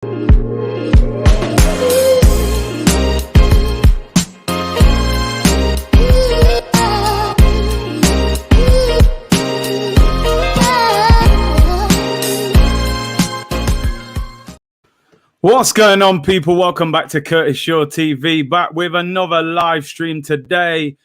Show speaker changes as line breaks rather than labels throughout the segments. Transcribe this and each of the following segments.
What's going on, people? Welcome back to Curtis Shaw TV, back with another live stream today.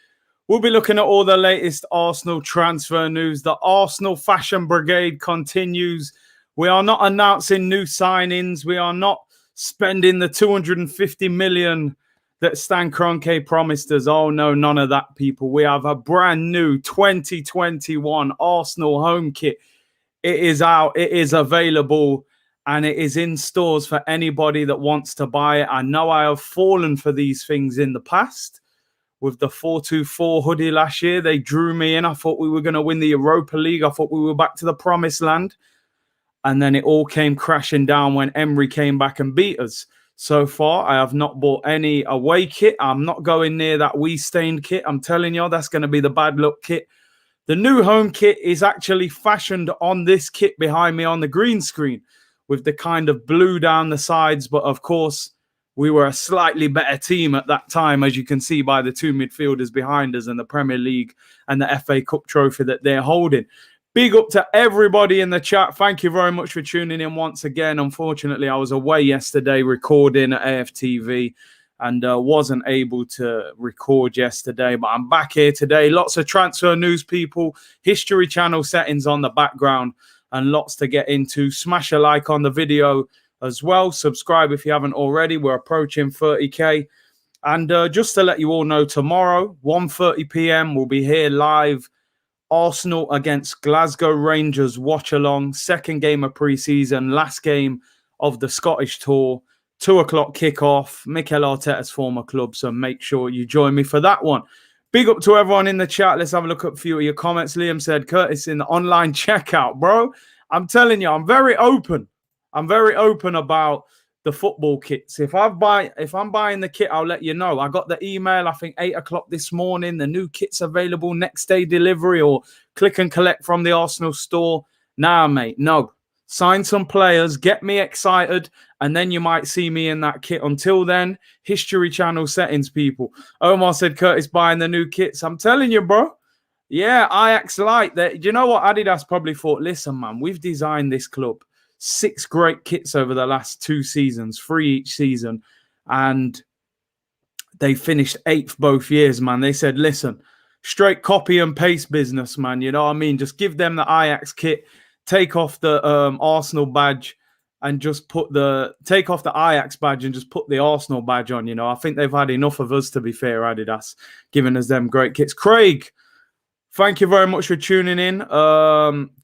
We'll be looking at all the latest Arsenal transfer news. The Arsenal Fashion Brigade continues. We are not announcing new signings. We are not spending the 250 million that Stan Kroenke promised us. Oh, no, none of that, people. We have a brand new 2021 Arsenal home kit. It is out. It is available. And it is in stores for anybody that wants to buy it. I know I have fallen for these things in the past. With the 424 hoodie last year, they drew me in. I thought we were going to win the Europa League. I thought we were back to the promised land. And then it all came crashing down when Emery came back and beat us. So far, I have not bought any away kit. I'm not going near that wee-stained kit. I'm telling you, that's going to be the bad luck kit. The new home kit is actually fashioned on this kit behind me on the green screen, with the kind of blue down the sides. But of course, we were a slightly better team at that time, as you can see by the two midfielders behind us and the Premier League and the FA Cup trophy that they're holding. Big up to everybody in the chat. Thank you very much for tuning in once again. Unfortunately, I was away yesterday recording at AFTV and wasn't able to record yesterday, but I'm back here today. Lots of transfer news, people. History Channel settings on the background. And lots to get into. Smash a like on the video as well. Subscribe if you haven't already. We're approaching 30k. And just to let you all know, tomorrow, 1:30 p.m, we'll be here live. Arsenal against Glasgow Rangers watch-along. Second game of pre-season. Last game of the Scottish tour. 2 o'clock kickoff. Mikel Arteta's former club. So make sure you join me for that one. Big up to everyone in the chat. Let's have a look at a few of your comments. Liam said, Curtis, in the online checkout, bro. I'm telling you, I'm very open. I'm very open about the football kits. If I'm buying the kit, I'll let you know. I got the email, I think 8 o'clock this morning. The new kit's available next day delivery or click and collect from the Arsenal store. Nah, mate, no. Sign some players, get me excited, and then you might see me in that kit. Until then, History Channel settings, people. Omar said, Curtis buying the new kits. I'm telling you, bro. Yeah, Ajax like that. You know what? Adidas probably thought, listen, man, we've designed this club 6 great kits over the last 2 seasons, 3 each season, and they finished 8th both years, man. They said, listen, straight copy and paste business, man. You know what I mean? Just give them the Ajax kit. Take off the Arsenal badge and just take off the Ajax badge and just put the Arsenal badge on. You know, I think they've had enough of us, to be fair, Adidas, giving us them great kits. Craig, thank you very much for tuning in.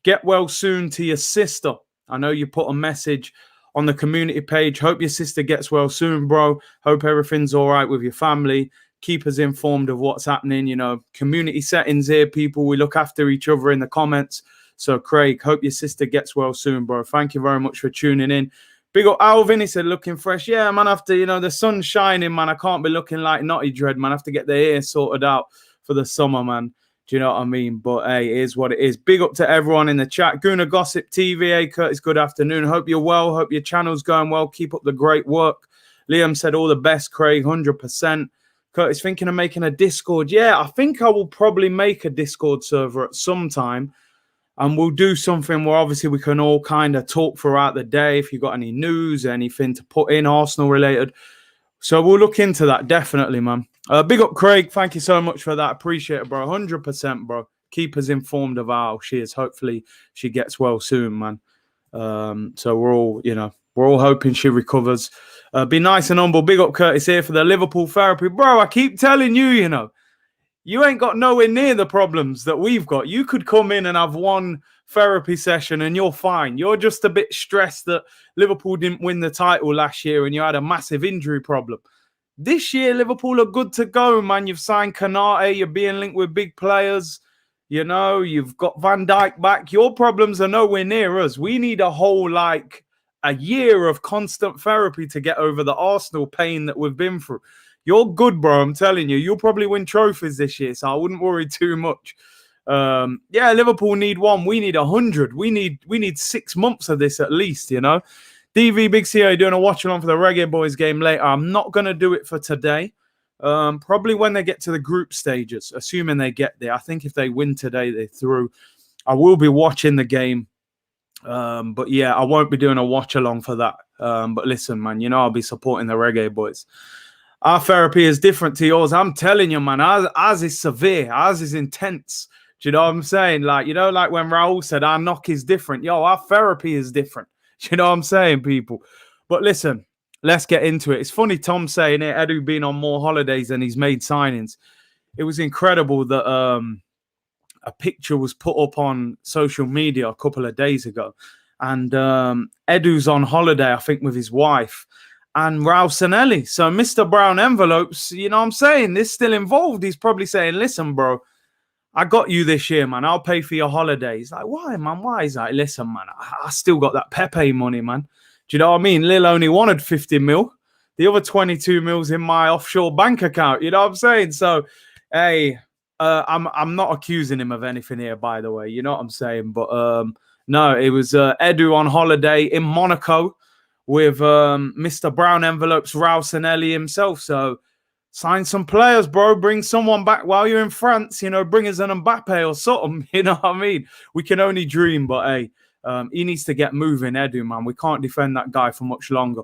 Get well soon to your sister. I know you put a message on the community page. Hope your sister gets well soon, bro. Hope everything's all right with your family. Keep us informed of what's happening. You know, community settings here, people. We look after each other in the comments. So, Craig, hope your sister gets well soon, bro. Thank you very much for tuning in. Big up Alvin, he said, looking fresh. Yeah, man, after, you know, the sun's shining, man, I can't be looking like Naughty Dread, man. I have to get the hair sorted out for the summer, man. Do you know what I mean? But, hey, it is what it is. Big up to everyone in the chat. Guna Gossip TV, hey, Curtis, good afternoon. Hope you're well. Hope your channel's going well. Keep up the great work. Liam said, all the best, Craig, 100%. Curtis, thinking of making a Discord. Yeah, I think I will probably make a Discord server at some time. And we'll do something where obviously we can all kind of talk throughout the day. If you've got any news, anything to put in Arsenal related. So we'll look into that, definitely, man. Big up, Craig. Thank you so much for that. Appreciate it, bro. 100%, bro. Keep us informed of how she is. Hopefully she gets well soon, man. So we're all, you know, we're all hoping she recovers. Be nice and humble. Big up, Curtis, here for the Liverpool therapy. Bro, I keep telling you, you know, you ain't got nowhere near the problems that we've got. You could come in and have one therapy session and you're fine. You're just a bit stressed that Liverpool didn't win the title last year and you had a massive injury problem. This year, Liverpool are good to go, man. You've signed Kanate. You're being linked with big players. You know, you've got Van Dijk back. Your problems are nowhere near us. We need a whole, like, a year of constant therapy to get over the Arsenal pain that we've been through. You're good, bro. I'm telling you. You'll probably win trophies this year, so I wouldn't worry too much. Yeah, Liverpool need 1. We need 100. We need 6 months of this at least, you know. DV Big CA doing a watch along for the Reggae Boys game later. I'm not going to do it for today. Probably when they get to the group stages, assuming they get there. I think if they win today, they're through. I will be watching the game. But yeah, I won't be doing a watch along for that. But listen, man, you know I'll be supporting the Reggae Boys. Our therapy is different to yours. I'm telling you, man, ours is severe. Ours is intense. Do you know what I'm saying? Like, you know, like when Raul said our knock is different. Yo, our therapy is different. Do you know what I'm saying, people? But listen, let's get into it. It's funny Tom saying it, Edu being on more holidays than he's made signings. It was incredible that a picture was put up on social media a couple of days ago. And Edu's on holiday, I think, with his wife. And Raul Sanelli. So Mr. Brown Envelopes, you know what I'm saying? They're still involved. He's probably saying, listen, bro, I got you this year, man. I'll pay for your holidays. Like, why, man? Why? He's like, listen, man, I still got that Pepe money, man. Do you know what I mean? Lil only wanted 50 mil. The other 22 mil's in my offshore bank account. You know what I'm saying? So, hey, I'm not accusing him of anything here, by the way. You know what I'm saying? But no, it was Edu on holiday in Monaco with Mr. Brown Envelopes, Raul Sanelli himself. So sign some players, bro. Bring someone back while you're in France. You know, bring us an Mbappe or something. You know what I mean? We can only dream, but hey, he needs to get moving, Edu, man. We can't defend that guy for much longer.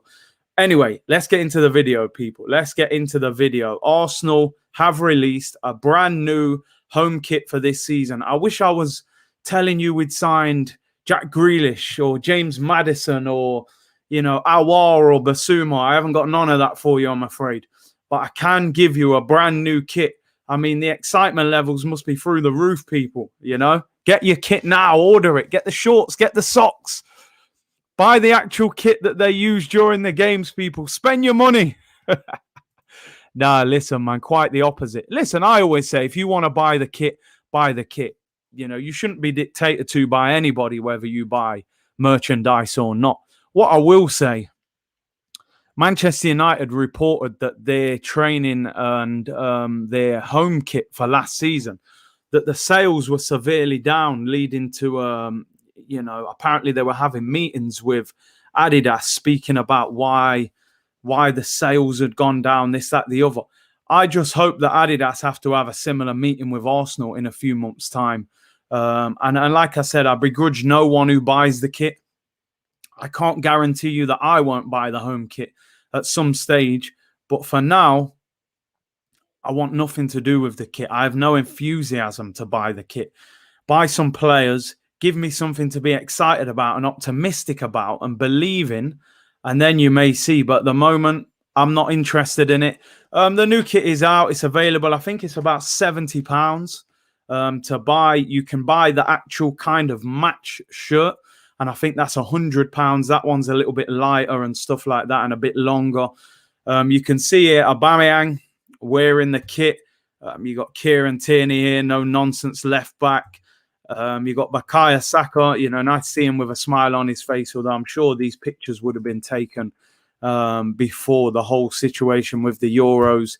Anyway, let's get into the video, people. Let's get into the video. Arsenal have released a brand new home kit for this season. I wish I was telling you we'd signed Jack Grealish or James Maddison or, you know, Aouar or Basuma. I haven't got none of that for you, I'm afraid. But I can give you a brand new kit. I mean, the excitement levels must be through the roof, people, you know. Get your kit now. Order it. Get the shorts. Get the socks. Buy the actual kit that they use during the games, people. Spend your money. Nah, listen, man, quite the opposite. Listen, I always say, if you want to buy the kit, buy the kit. You know, you shouldn't be dictated to by anybody, whether you buy merchandise or not. What I will say, Manchester United reported that their training and their home kit for last season, that the sales were severely down, leading to, you know, apparently they were having meetings with Adidas speaking about why the sales had gone down, this, that, the other. I just hope that Adidas have to have a similar meeting with Arsenal in a few months' time. And like I said, I begrudge no one who buys the kit. I can't guarantee you that I won't buy the home kit at some stage. But for now, I want nothing to do with the kit. I have no enthusiasm to buy the kit. Buy some players. Give me something to be excited about and optimistic about and believe in. And then you may see. But at the moment, I'm not interested in it. The new kit is out. It's available. I think it's about £70 to buy. You can buy the actual kind of match shirt. And I think that's £100. That one's a little bit lighter and stuff like that and a bit longer. You can see here Aubameyang wearing the kit. You got Kieran Tierney here, no nonsense left back. You got Bukayo Saka, you know, nice to see him with a smile on his face, although I'm sure these pictures would have been taken before the whole situation with the Euros.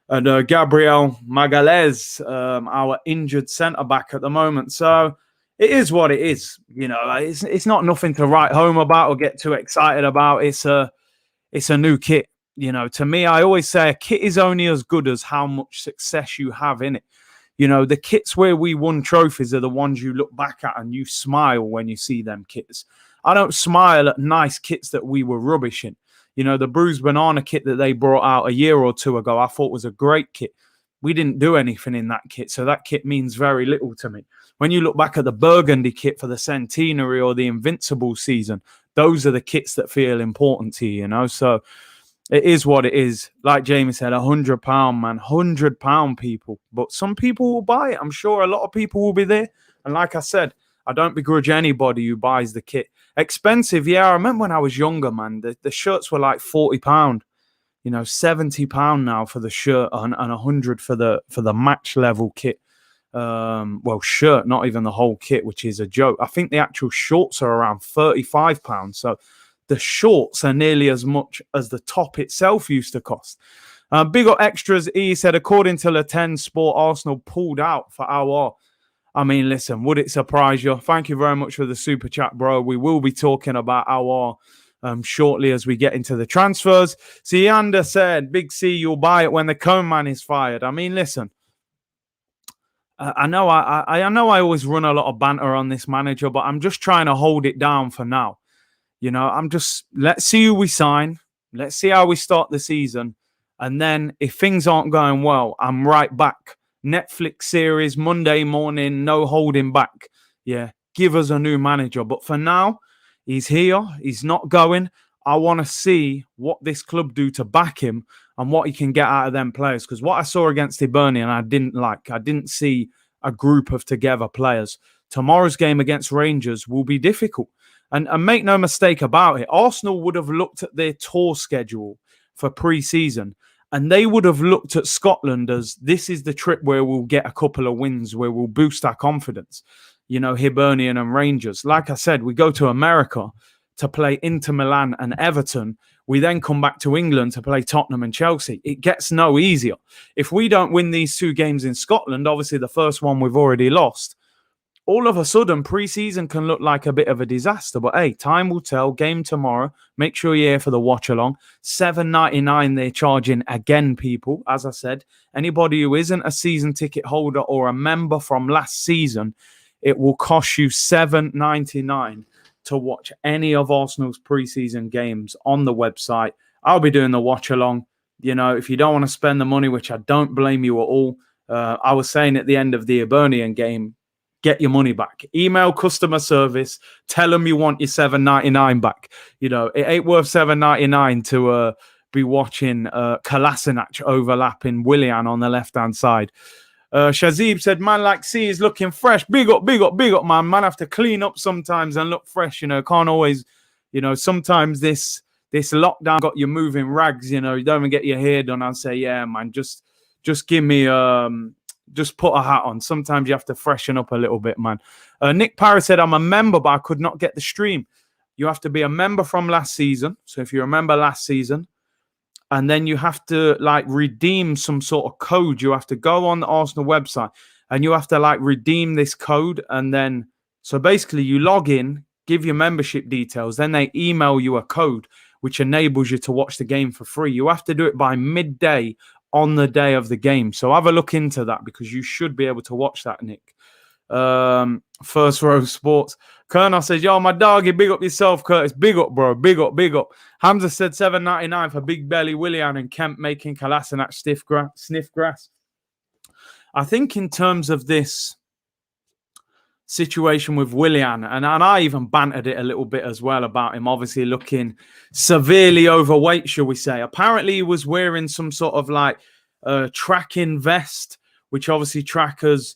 And Gabriel Magalhaes, our injured centre-back at the moment. So it is what it is. You know, it's not nothing to write home about or get too excited about. It's a new kit. You know, to me, I always say a kit is only as good as how much success you have in it. You know, the kits where we won trophies are the ones you look back at and you smile when you see them kits. I don't smile at nice kits that we were rubbish in. You know, the bruised banana kit that they brought out a year or two ago, I thought was a great kit. We didn't do anything in that kit, so that kit means very little to me. When you look back at the burgundy kit for the centenary or the invincible season, those are the kits that feel important to you, you know. So it is what it is. Like Jamie said, £100, man. £100, people. But some people will buy it. I'm sure a lot of people will be there. And like I said, I don't begrudge anybody who buys the kit. Expensive, yeah. I remember when I was younger, man, the shirts were like £40. You know, £70 now for the shirt and £100 for the match level kit. Well, shirt, not even the whole kit, which is a joke. I think the actual shorts are around £35. So the shorts are nearly as much as the top itself used to cost. Big up extras. He said, according to Le 10 Sport, Arsenal pulled out for Aouar. I mean, listen, would it surprise you? Thank you very much for the super chat, bro. We will be talking about Aouar shortly as we get into the transfers. Sianda said, Big C, you'll buy it when the cone man is fired. I mean, listen, I know I always run a lot of banter on this manager, but I'm just trying to hold it down for now. Let's see who we sign. Let's see how we start the season. And then if things aren't going well, I'm right back. Netflix series, Monday morning, no holding back. Yeah, give us a new manager. But for now, he's here. He's not going. I want to see what this club do to back him and what he can get out of them players. Because what I saw against Hibernian, I didn't like. I didn't see a group of together players. Tomorrow's game against Rangers will be difficult. And make no mistake about it, Arsenal would have looked at their tour schedule for pre-season and they would have looked at Scotland as this is the trip where we'll get a couple of wins, where we'll boost our confidence. Hibernian and Rangers. Like I said, we go to America to play Inter Milan and Everton. We then come back to England to play Tottenham and Chelsea. It gets no easier. If we don't win these 2 games in Scotland, obviously the first one we've already lost, all of a sudden, pre-season can look like a bit of a disaster. But hey, time will tell. Game tomorrow. Make sure you're here for the watch-along. $7.99 they're charging again, people. As I said, anybody who isn't a season ticket holder or a member from last season, it will cost you $7.99 to watch any of Arsenal's pre-season games on the website. I'll be doing the watch-along. If you don't want to spend the money, which I don't blame you at all, I was saying at the end of the Hibernian game, get your money back. Email customer service. Tell them you want your $7.99 back. It ain't worth $7.99 to be watching Kolasinac overlapping Willian on the left-hand side. Shazib said, man like C is looking fresh. Big up, man. Man have to clean up sometimes and look fresh. Can't always, sometimes this lockdown got you moving rags. You don't even get your hair done. I'll say, yeah, man, just give me just put a hat on. Sometimes you have to freshen up a little bit, man. Nick Parra said, I'm a member, but I could not get the stream. You have to be a member from last season. So if you remember last season, and then you have to redeem some sort of code. You have to go on the Arsenal website and you have to redeem this code. And then, so basically you log in, give your membership details. Then they email you a code, which enables you to watch the game for free. You have to do it by midday on the day of the game. So have a look into that because you should be able to watch that, Nick. First Row Sports. Colonel says, yo, my doggy, big up yourself, Curtis. Big up, bro. Big up. Hamza said $7.99 for Big Belly Willian and Kemp making Kolasinac sniff grass. I think in terms of this situation with Willian, and I even bantered it a little bit as well about him obviously looking severely overweight, shall we say. Apparently he was wearing some sort of tracking vest, which obviously tracks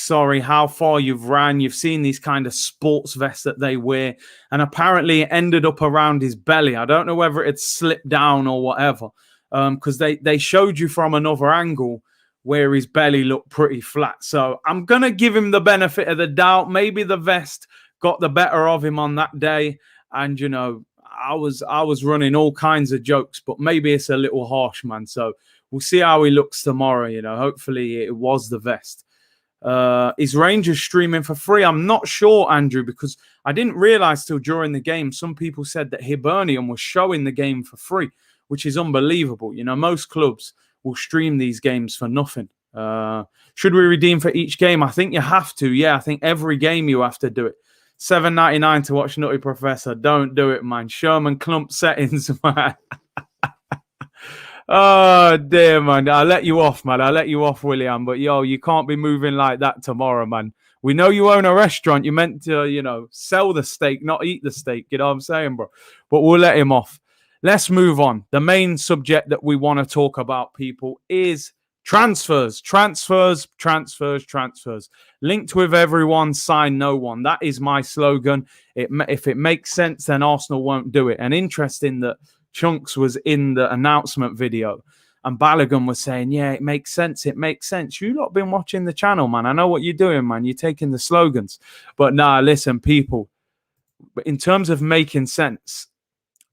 how far you've ran. You've seen these kind of sports vests that they wear, and apparently it ended up around his belly. I don't know whether it slipped down or whatever, because they showed you from another angle where his belly looked pretty flat. So I'm going to give him the benefit of the doubt. Maybe the vest got the better of him on that day. And, I was running all kinds of jokes, but maybe it's a little harsh, man. So we'll see how he looks tomorrow. Hopefully it was the vest. Is Rangers streaming for free? I'm not sure, Andrew, because I didn't realize till during the game, some people said that Hibernian was showing the game for free, which is unbelievable. Most clubs will stream these games for nothing. Should we redeem for each game? I think you have to. Yeah, I think every game you have to do it. $7.99 to watch Nutty Professor. Don't do it, man. Sherman Clump settings, man. Oh, dear, man. I'll let you off, man. I'll let you off, William. But, yo, you can't be moving like that tomorrow, man. We know you own a restaurant. You meant to, sell the steak, not eat the steak. You know what I'm saying, bro? But we'll let him off. Let's move on. The main subject that we want to talk about, people, is transfers. Linked with everyone, sign no one. That is my slogan. If it makes sense, then Arsenal won't do it. And interesting that Chunks was in the announcement video and Balogun was saying, yeah, it makes sense. You lot been watching the channel, man. I know what you're doing, man. You're taking the slogans. But nah, listen, people, in terms of making sense,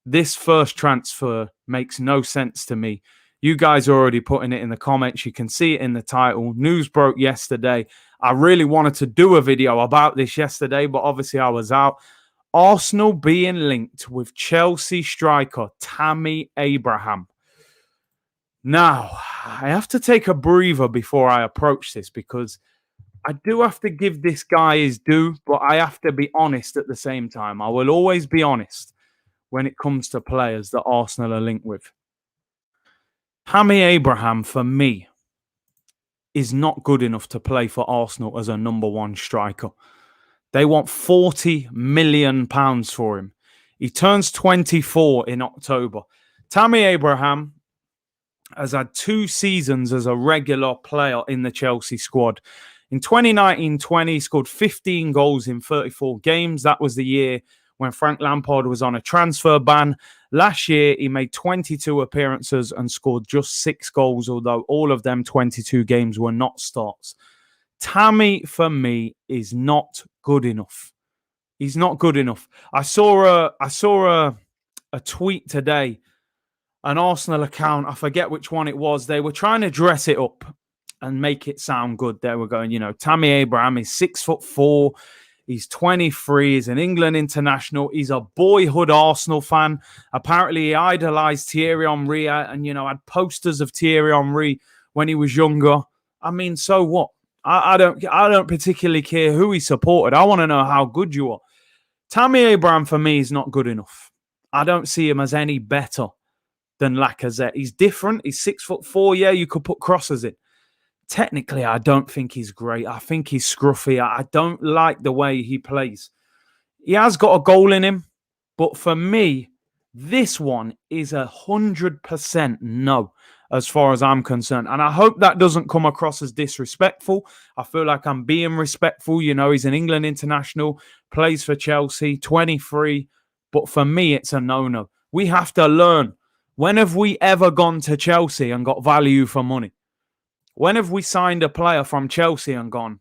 this first transfer makes no sense to me. You guys are already putting it in the comments. You can see it in the title. News broke yesterday. I really wanted to do a video about this yesterday, but obviously I was out. Arsenal being linked with Chelsea striker Tammy Abraham. Now, I have to take a breather before I approach this because I do have to give this guy his due, but I have to be honest at the same time. I will always be honest when it comes to players that Arsenal are linked with. Tammy Abraham, for me, is not good enough to play for Arsenal as a number one striker. They want £40 million for him. He turns 24 in October. Tammy Abraham has had 2 seasons as a regular player in the Chelsea squad. In 2019-20, he scored 15 goals in 34 games. That was the year when Frank Lampard was on a transfer ban. Last year, he made 22 appearances and scored just 6 goals, although all of them 22 games were not starts. Tammy, for me, is not good enough. He's not good enough. I saw a tweet today, an Arsenal account, I forget which one it was. They were trying to dress it up and make it sound good. They were going, Tammy Abraham is 6'4". He's 23. He's an England international. He's a boyhood Arsenal fan. Apparently, he idolized Thierry Henry and, had posters of Thierry Henry when he was younger. I mean, so what? I don't particularly care who he supported. I want to know how good you are. Tammy Abraham, for me, is not good enough. I don't see him as any better than Lacazette. He's different. He's 6'4". Yeah, you could put crosses in. Technically, I don't think he's great. I think he's scruffy. I don't like the way he plays. He has got a goal in him, but for me, this one is 100% no, as far as I'm concerned. And I hope that doesn't come across as disrespectful. I feel like I'm being respectful. He's an England international, plays for Chelsea, 23. But for me, it's a no-no. We have to learn. When have we ever gone to Chelsea and got value for money? When have we signed a player from Chelsea and gone,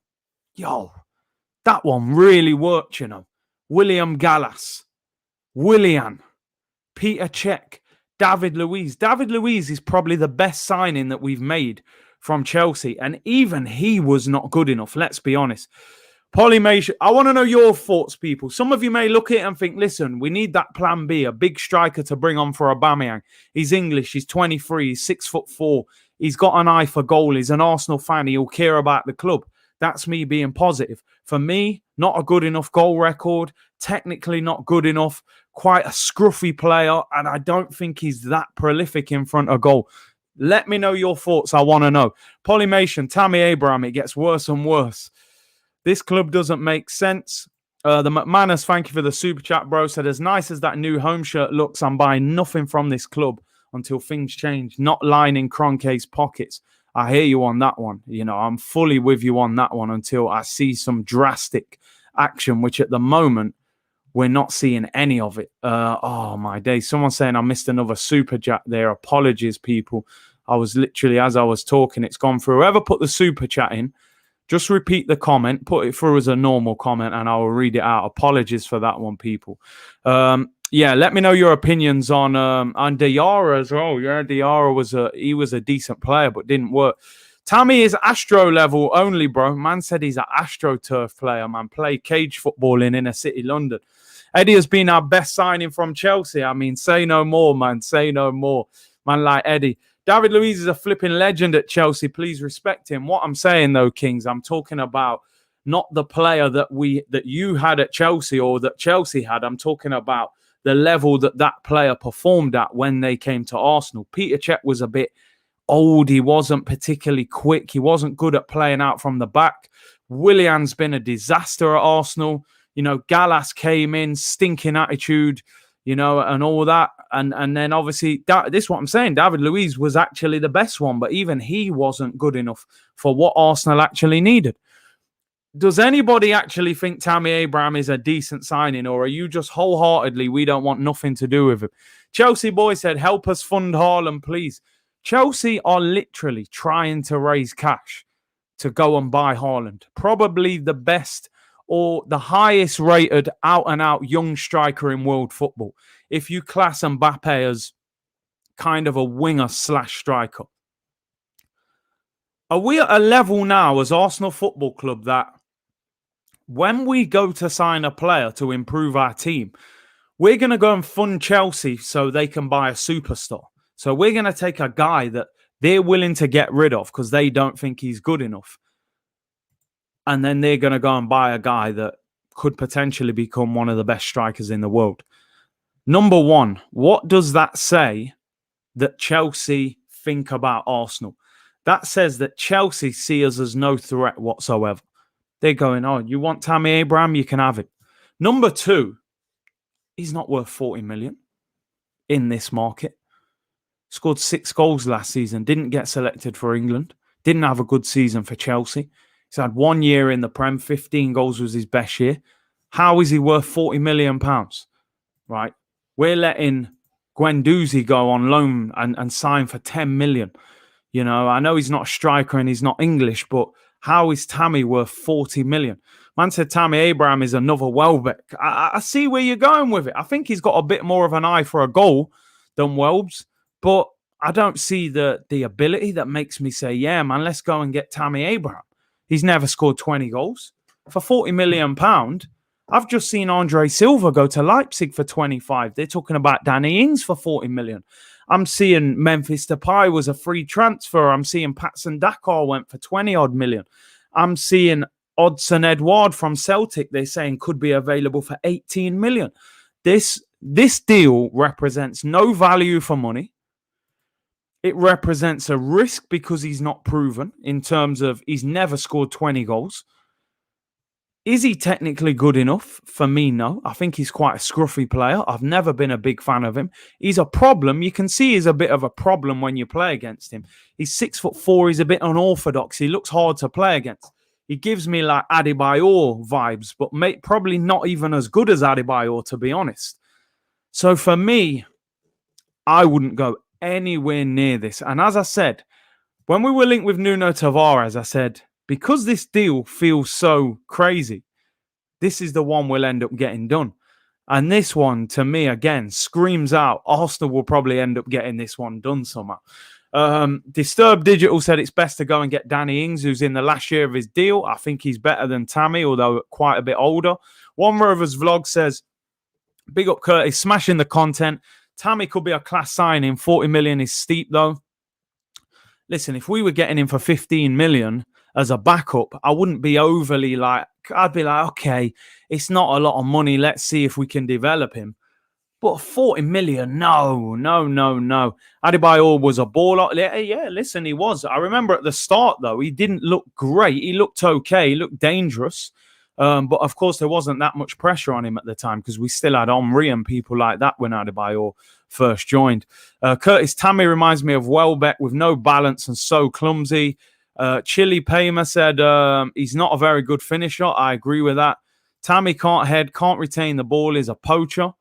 yo, that one really worked, William Gallas, Willian, Peter Cech, David Luiz. David Luiz is probably the best signing that we've made from Chelsea. And even he was not good enough, let's be honest. Polymation, I want to know your thoughts, people. Some of you may look at it and think, listen, we need that plan B, a big striker to bring on for Aubameyang. He's English, he's 23, he's 6'4". He's got an eye for goal. He's an Arsenal fan. He'll care about the club. That's me being positive. For me, not a good enough goal record. Technically not good enough. Quite a scruffy player. And I don't think he's that prolific in front of goal. Let me know your thoughts. I want to know. Polymation, Tammy Abraham, it gets worse and worse. This club doesn't make sense. The McManus, thank you for the super chat, bro. Said, as nice as that new home shirt looks, I'm buying nothing from this club until things change, not lining Kroenke's pockets. I hear you on that one. I'm fully with you on that one until I see some drastic action, which at the moment, we're not seeing any of it. Oh, my days. Someone's saying I missed another super chat there. Apologies, people. I was literally, as I was talking, it's gone through. Whoever put the super chat in, just repeat the comment, put it through as a normal comment, and I will read it out. Apologies for that one, people. Yeah, let me know your opinions on Diarra as well. Yeah, Diarra was a decent player, but didn't work. Tammy is Astro level only, bro. Man said he's an AstroTurf player, man. Play cage football in inner city London. Eddie has been our best signing from Chelsea. I mean, say no more, man. Say no more. Man like Eddie. David Luiz is a flipping legend at Chelsea. Please respect him. What I'm saying, though, Kings, I'm talking about not the player that you had at Chelsea or that Chelsea had. I'm talking about the level that player performed at when they came to Arsenal. Peter Cech was a bit old. He wasn't particularly quick. He wasn't good at playing out from the back. Willian's been a disaster at Arsenal. Gallas came in, stinking attitude, and all that. And then obviously, this is what I'm saying. David Luiz was actually the best one, but even he wasn't good enough for what Arsenal actually needed. Does anybody actually think Tammy Abraham is a decent signing, or are you just wholeheartedly, we don't want nothing to do with him? Chelsea boy said, help us fund Haaland, please. Chelsea are literally trying to raise cash to go and buy Haaland. Probably the best or the highest rated out-and-out young striker in world football. If you class Mbappe as kind of a winger/striker. Are we at a level now as Arsenal Football Club that when we go to sign a player to improve our team, we're going to go and fund Chelsea so they can buy a superstar. So we're going to take a guy that they're willing to get rid of because they don't think he's good enough. And then they're going to go and buy a guy that could potentially become one of the best strikers in the world. Number one, what does that say that Chelsea think about Arsenal? That says that Chelsea see us as no threat whatsoever. They're going, oh, you want Tammy Abraham? You can have it. Number two, he's not worth 40 million in this market. Scored 6 goals last season. Didn't get selected for England. Didn't have a good season for Chelsea. He's had 1 year in the Prem. 15 goals was his best year. How is he worth 40 million pounds? Right? We're letting Guendouzi go on loan and sign for 10 million. You know, I know he's not a striker and he's not English, but how is Tammy worth 40 million? Man said Tammy Abraham is another Welbeck. I see where you're going with it. I think he's got a bit more of an eye for a goal than Welbs, but I don't see the ability that makes me say, yeah, man, let's go and get Tammy Abraham. He's never scored 20 goals. For 40 million pounds, I've just seen Andre Silva go to Leipzig for 25. They're talking about Danny Ings for 40 million. I'm seeing Memphis Depay was a free transfer. I'm seeing Patson Dakar went for 20 odd million. I'm seeing Odegaard Edouard from Celtic, they're saying could be available for 18 million. This deal represents no value for money. It represents a risk because he's not proven in terms of he's never scored 20 goals. Is he technically good enough? For me, no. I think he's quite a scruffy player. I've never been a big fan of him. He's a problem. You can see he's a bit of a problem when you play against him. He's 6'4". He's a bit unorthodox. He looks hard to play against. He gives me like Adebayor vibes, but probably not even as good as Adebayor, to be honest. So for me, I wouldn't go anywhere near this. And as I said, when we were linked with Nuno Tavares, I said, because this deal feels so crazy, this is the one we'll end up getting done. And this one, to me, again, screams out, Arsenal will probably end up getting this one done somehow. Disturbed Digital said it's best to go and get Danny Ings, who's in the last year of his deal. I think he's better than Tammy, although quite a bit older. One Rovers Vlog says, big up Curtis, smashing the content. Tammy could be a class signing. 40 million is steep, though. Listen, if we were getting him for 15 million as a backup, I wouldn't be overly like, I'd be like, okay, it's not a lot of money. Let's see if we can develop him. But 40 million, no. Adebayor was a baller. Yeah, listen, he was. I remember at the start, though, he didn't look great. He looked okay. He looked dangerous. But, of course, there wasn't that much pressure on him at the time because we still had Henry and people like that when Adebayor first joined. Curtis Tammy reminds me of Welbeck with no balance and so clumsy. Chili Paymer said he's not a very good finisher. I agree with that. Tammy can't head, can't retain the ball, is a poacher.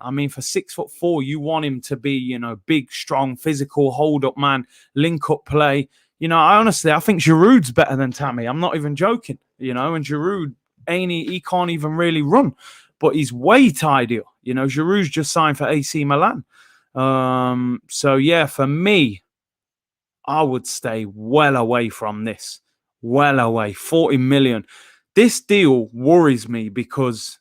I mean, for 6'4", you want him to be, big, strong, physical, hold-up man, link-up play. I think Giroud's better than Tammy. I'm not even joking, and Giroud, he can't even really run, but he's way tidier. Giroud's just signed for AC Milan. So, yeah, for me, I would stay well away from this. Well away. 40 million. This deal worries me because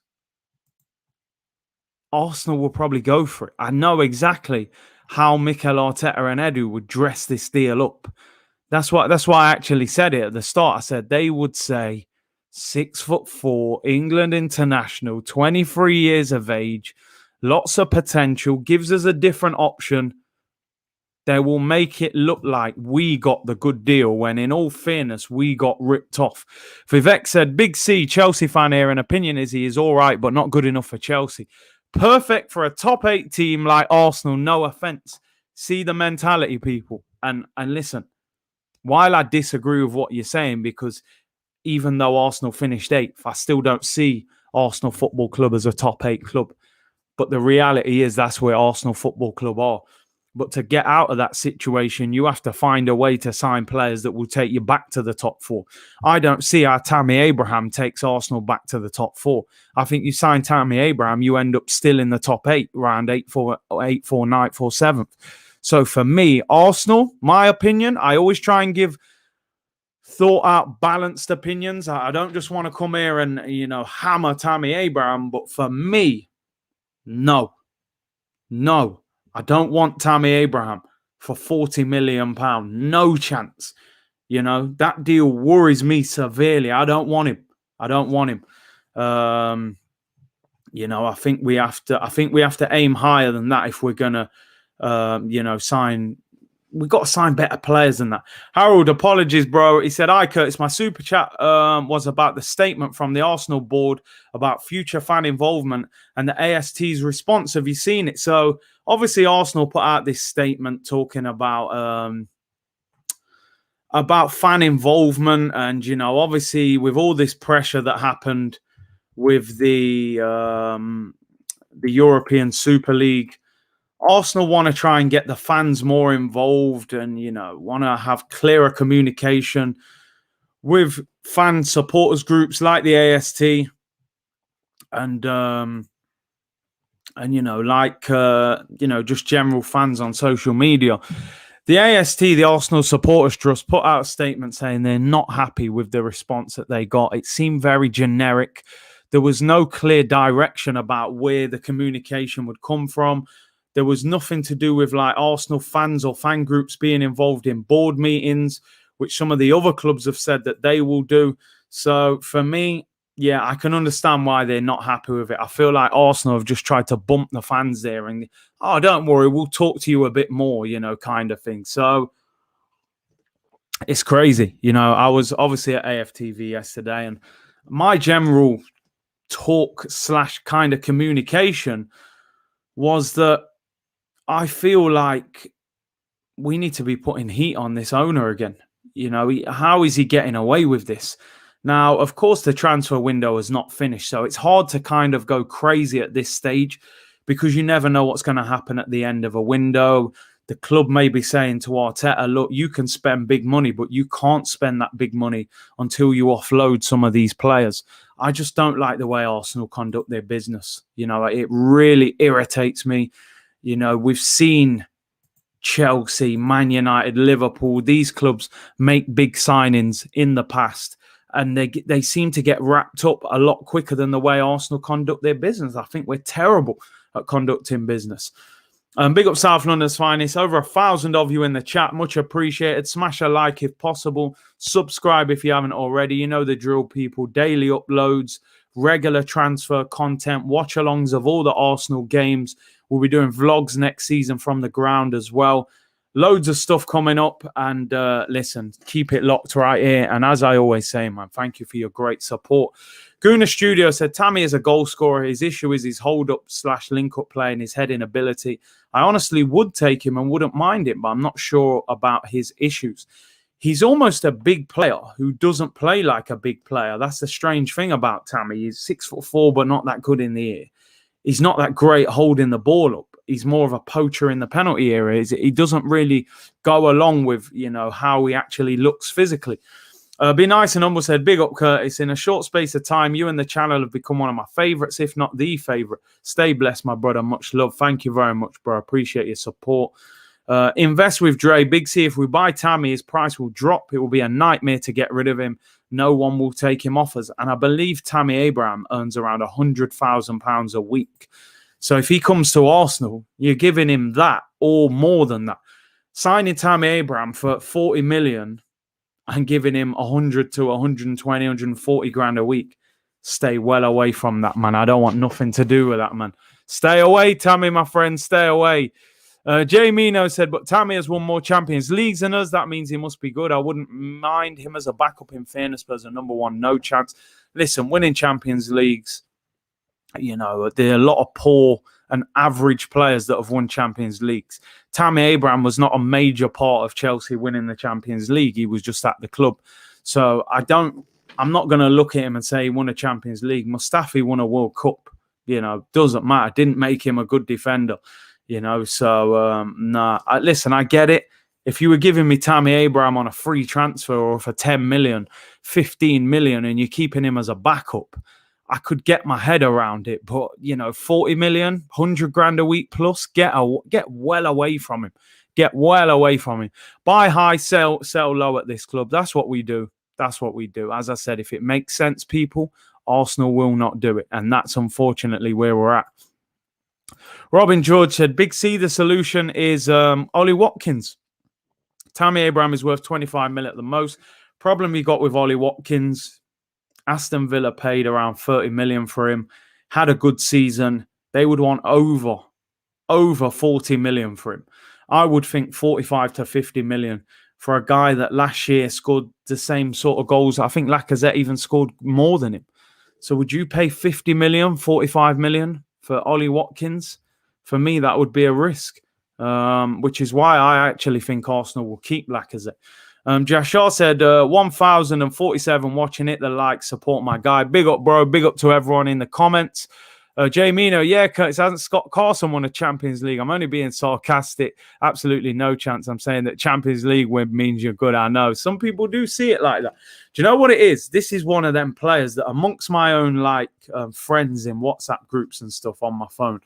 Arsenal will probably go for it. I know exactly how Mikel Arteta and Edu would dress this deal up. That's why I actually said it at the start. I said they would say 6'4", England international, 23 years of age, lots of potential, gives us a different option. They will make it look like we got the good deal when, in all fairness, we got ripped off. Vivek said, Big C, Chelsea fan here, and opinion is he is all right, but not good enough for Chelsea. Perfect for a top 8 team like Arsenal, no offense. See the mentality, people. And listen, while I disagree with what you're saying, because even though Arsenal finished 8th, I still don't see Arsenal Football Club as a top 8 club. But the reality is that's where Arsenal Football Club are. But to get out of that situation, you have to find a way to sign players that will take you back to the top 4. I don't see how Tammy Abraham takes Arsenal back to the top 4. I think you sign Tammy Abraham, you end up still in the top 8, around 8, 4, 9, 4, 7th. So for me, Arsenal, my opinion, I always try and give thought out, balanced opinions. I don't just want to come here and, hammer Tammy Abraham. But for me, no, I don't want Tammy Abraham for £40 million. No chance. That deal worries me severely. I don't want him. I think we have to aim higher than that if we're gonna, sign. We've got to sign better players than that. Harold, apologies, bro. He said, "Hi, Curtis. My super chat was about the statement from the Arsenal board about future fan involvement and the AST's response. Have you seen it?" So obviously, Arsenal put out this statement talking about fan involvement, and obviously with all this pressure that happened with the European Super League, Arsenal want to try and get the fans more involved and, want to have clearer communication with fan supporters groups like the AST and just general fans on social media. The AST, the Arsenal Supporters Trust, put out a statement saying they're not happy with the response that they got. It seemed very generic. There was no clear direction about where the communication would come from. There was nothing to do with like Arsenal fans or fan groups being involved in board meetings, which some of the other clubs have said that they will do. So for me, yeah, I can understand why they're not happy with it. I feel like Arsenal have just tried to bump the fans there and, don't worry, we'll talk to you a bit more, kind of thing. So it's crazy. I was obviously at AFTV yesterday, and my general talk / kind of communication was that I feel like we need to be putting heat on this owner again. How is he getting away with this? Now, of course, the transfer window is not finished, so it's hard to kind of go crazy at this stage because you never know what's going to happen at the end of a window. The club may be saying to Arteta, look, you can spend big money, but you can't spend that big money until you offload some of these players. I just don't like the way Arsenal conduct their business. It really irritates me. We've seen Chelsea, Man United, Liverpool, these clubs make big signings in the past, and they seem to get wrapped up a lot quicker than the way Arsenal conduct their business. I think we're terrible at conducting business. Big up South London's finest. Over 1,000 of you in the chat. Much appreciated. Smash a like if possible. Subscribe if you haven't already. You know the drill, people. Daily uploads, regular transfer content, watch-alongs of all the Arsenal games. We'll be doing vlogs next season from the ground as well. Loads of stuff coming up. And listen, keep it locked right here. And as I always say, man, thank you for your great support. Guna Studio said, Tammy is a goal scorer. His issue is his hold-up / link-up play and his heading ability. I honestly would take him and wouldn't mind it, but I'm not sure about his issues. He's almost a big player who doesn't play like a big player. That's the strange thing about Tammy. He's 6'4", but not that good in the air. He's not that great holding the ball up. He's more of a poacher in the penalty area. He doesn't really go along with, how he actually looks physically. Be nice and humble said, big up Curtis. In a short space of time, you and the channel have become one of my favorites, if not the favorite. Stay blessed, my brother. Much love. Thank you very much, bro. Appreciate your support. Invest with Dre. Big C, if we buy Tammy, his price will drop. It will be a nightmare to get rid of him. No one will take him offers. And I believe Tammy Abraham earns around £100,000 a week. So if he comes to Arsenal, you're giving him that or more than that. Signing Tammy Abraham for 40 million and giving him 100 to 120, 140 grand a week. Stay well away from that, man. I don't want nothing to do with that, man. Stay away, Tammy, my friend. Stay away. Jay Mino said, but Tammy has won more Champions Leagues than us. That means he must be good. I wouldn't mind him as a backup in fairness, but as a number one, no chance. Listen, winning Champions Leagues, there are a lot of poor and average players that have won Champions Leagues. Tammy Abraham was not a major part of Chelsea winning the Champions League. He was just at the club. So I'm not going to look at him and say he won a Champions League. Mustafi won a World Cup. Doesn't matter. Didn't make him a good defender. Listen, I get it. If you were giving me Tammy Abraham on a free transfer or for 10 million, 15 million, and you're keeping him as a backup, I could get my head around it. But, 40 million, 100 grand a week plus, get well away from him. Get well away from him. Buy high, sell low at this club. That's what we do. That's what we do. As I said, if it makes sense, people, Arsenal will not do it. And that's unfortunately where we're at. Robin George said, Big C, the solution is Ollie Watkins. Tammy Abraham is worth 25 million at the most. Problem you got with Ollie Watkins, Aston Villa paid around 30 million for him, had a good season. They would want over 40 million for him. I would think 45 to 50 million for a guy that last year scored the same sort of goals. I think Lacazette even scored more than him. So would you pay 50 million, 45 million for Ollie Watkins? For me, that would be a risk, which is why I actually think Arsenal will keep Lacazette. Jashar said, 1,047 watching it. The like, support my guy. Big up, bro. Big up to everyone in the comments. Jay Mino, yeah, Curtis, hasn't Scott Carson won a Champions League? I'm only being sarcastic. Absolutely no chance. I'm saying that Champions League win means you're good. I know. Some people do see it like that. Do you know what it is? This is one of them players that amongst my own friends in WhatsApp groups and stuff on my phone,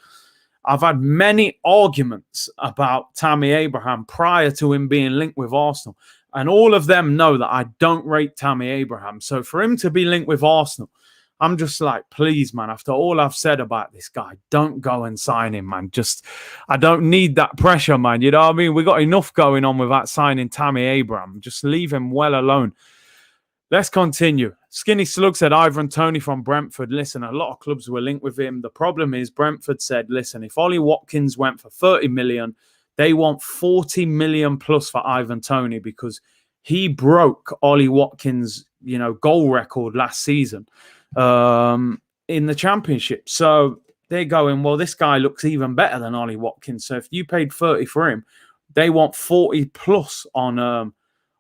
I've had many arguments about Tammy Abraham prior to him being linked with Arsenal. And all of them know that I don't rate Tammy Abraham. So for him to be linked with Arsenal, I'm just like, please, man, after all I've said about this guy, don't go and sign him, man. I don't need that pressure, man. You know what I mean? We got enough going on without signing Tammy Abraham. Just leave him well alone. Let's continue. Skinny Slug said, Ivan Toney from Brentford. Listen, a lot of clubs were linked with him. The problem is Brentford said, listen, if Ollie Watkins went for 30 million, they want 40 million plus for Ivan Toney because he broke Ollie Watkins' goal record last season in the Championship. So they're going, well, this guy looks even better than Ollie Watkins. So if you paid 30 for him, they want 40 plus on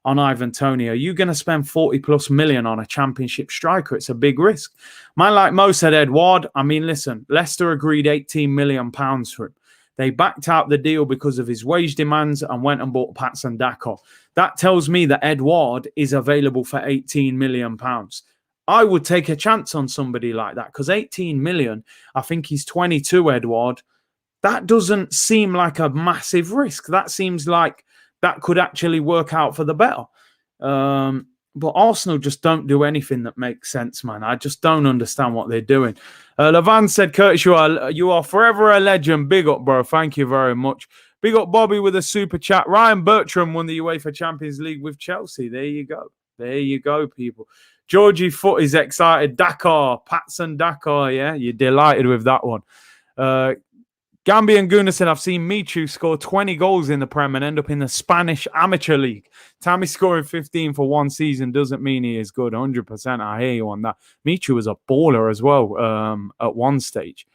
Ivan Toney. Are you going to spend 40 plus million on a Championship striker? It's a big risk. Man like Mo said, Edward, I mean, listen, Leicester agreed 18 million pounds for him. They backed out the deal because of his wage demands and went and bought Patson Daka. That tells me that Edward is available for 18 million pounds. I would take a chance on somebody like that because 18 million, I think he's 22, Edward. That doesn't seem like a massive risk. That seems like that could actually work out for the better. But Arsenal just don't do anything that makes sense, man. I just don't understand what they're doing. Levan said, Curtis, you are forever a legend. Big up, bro. Thank you very much. Big up, Bobby, with a super chat. Ryan Bertram won the UEFA Champions League with Chelsea. There you go. There you go, people. Georgie Foot is excited. Dakar, Patson Dakar, yeah? You're delighted with that one. Gambian Guna said, I've seen Michu score 20 goals in the Prem and end up in the Spanish Amateur League. Tammy scoring 15 for one season doesn't mean he is good. 100%, I hear you on that. Michu was a baller as well at one stage.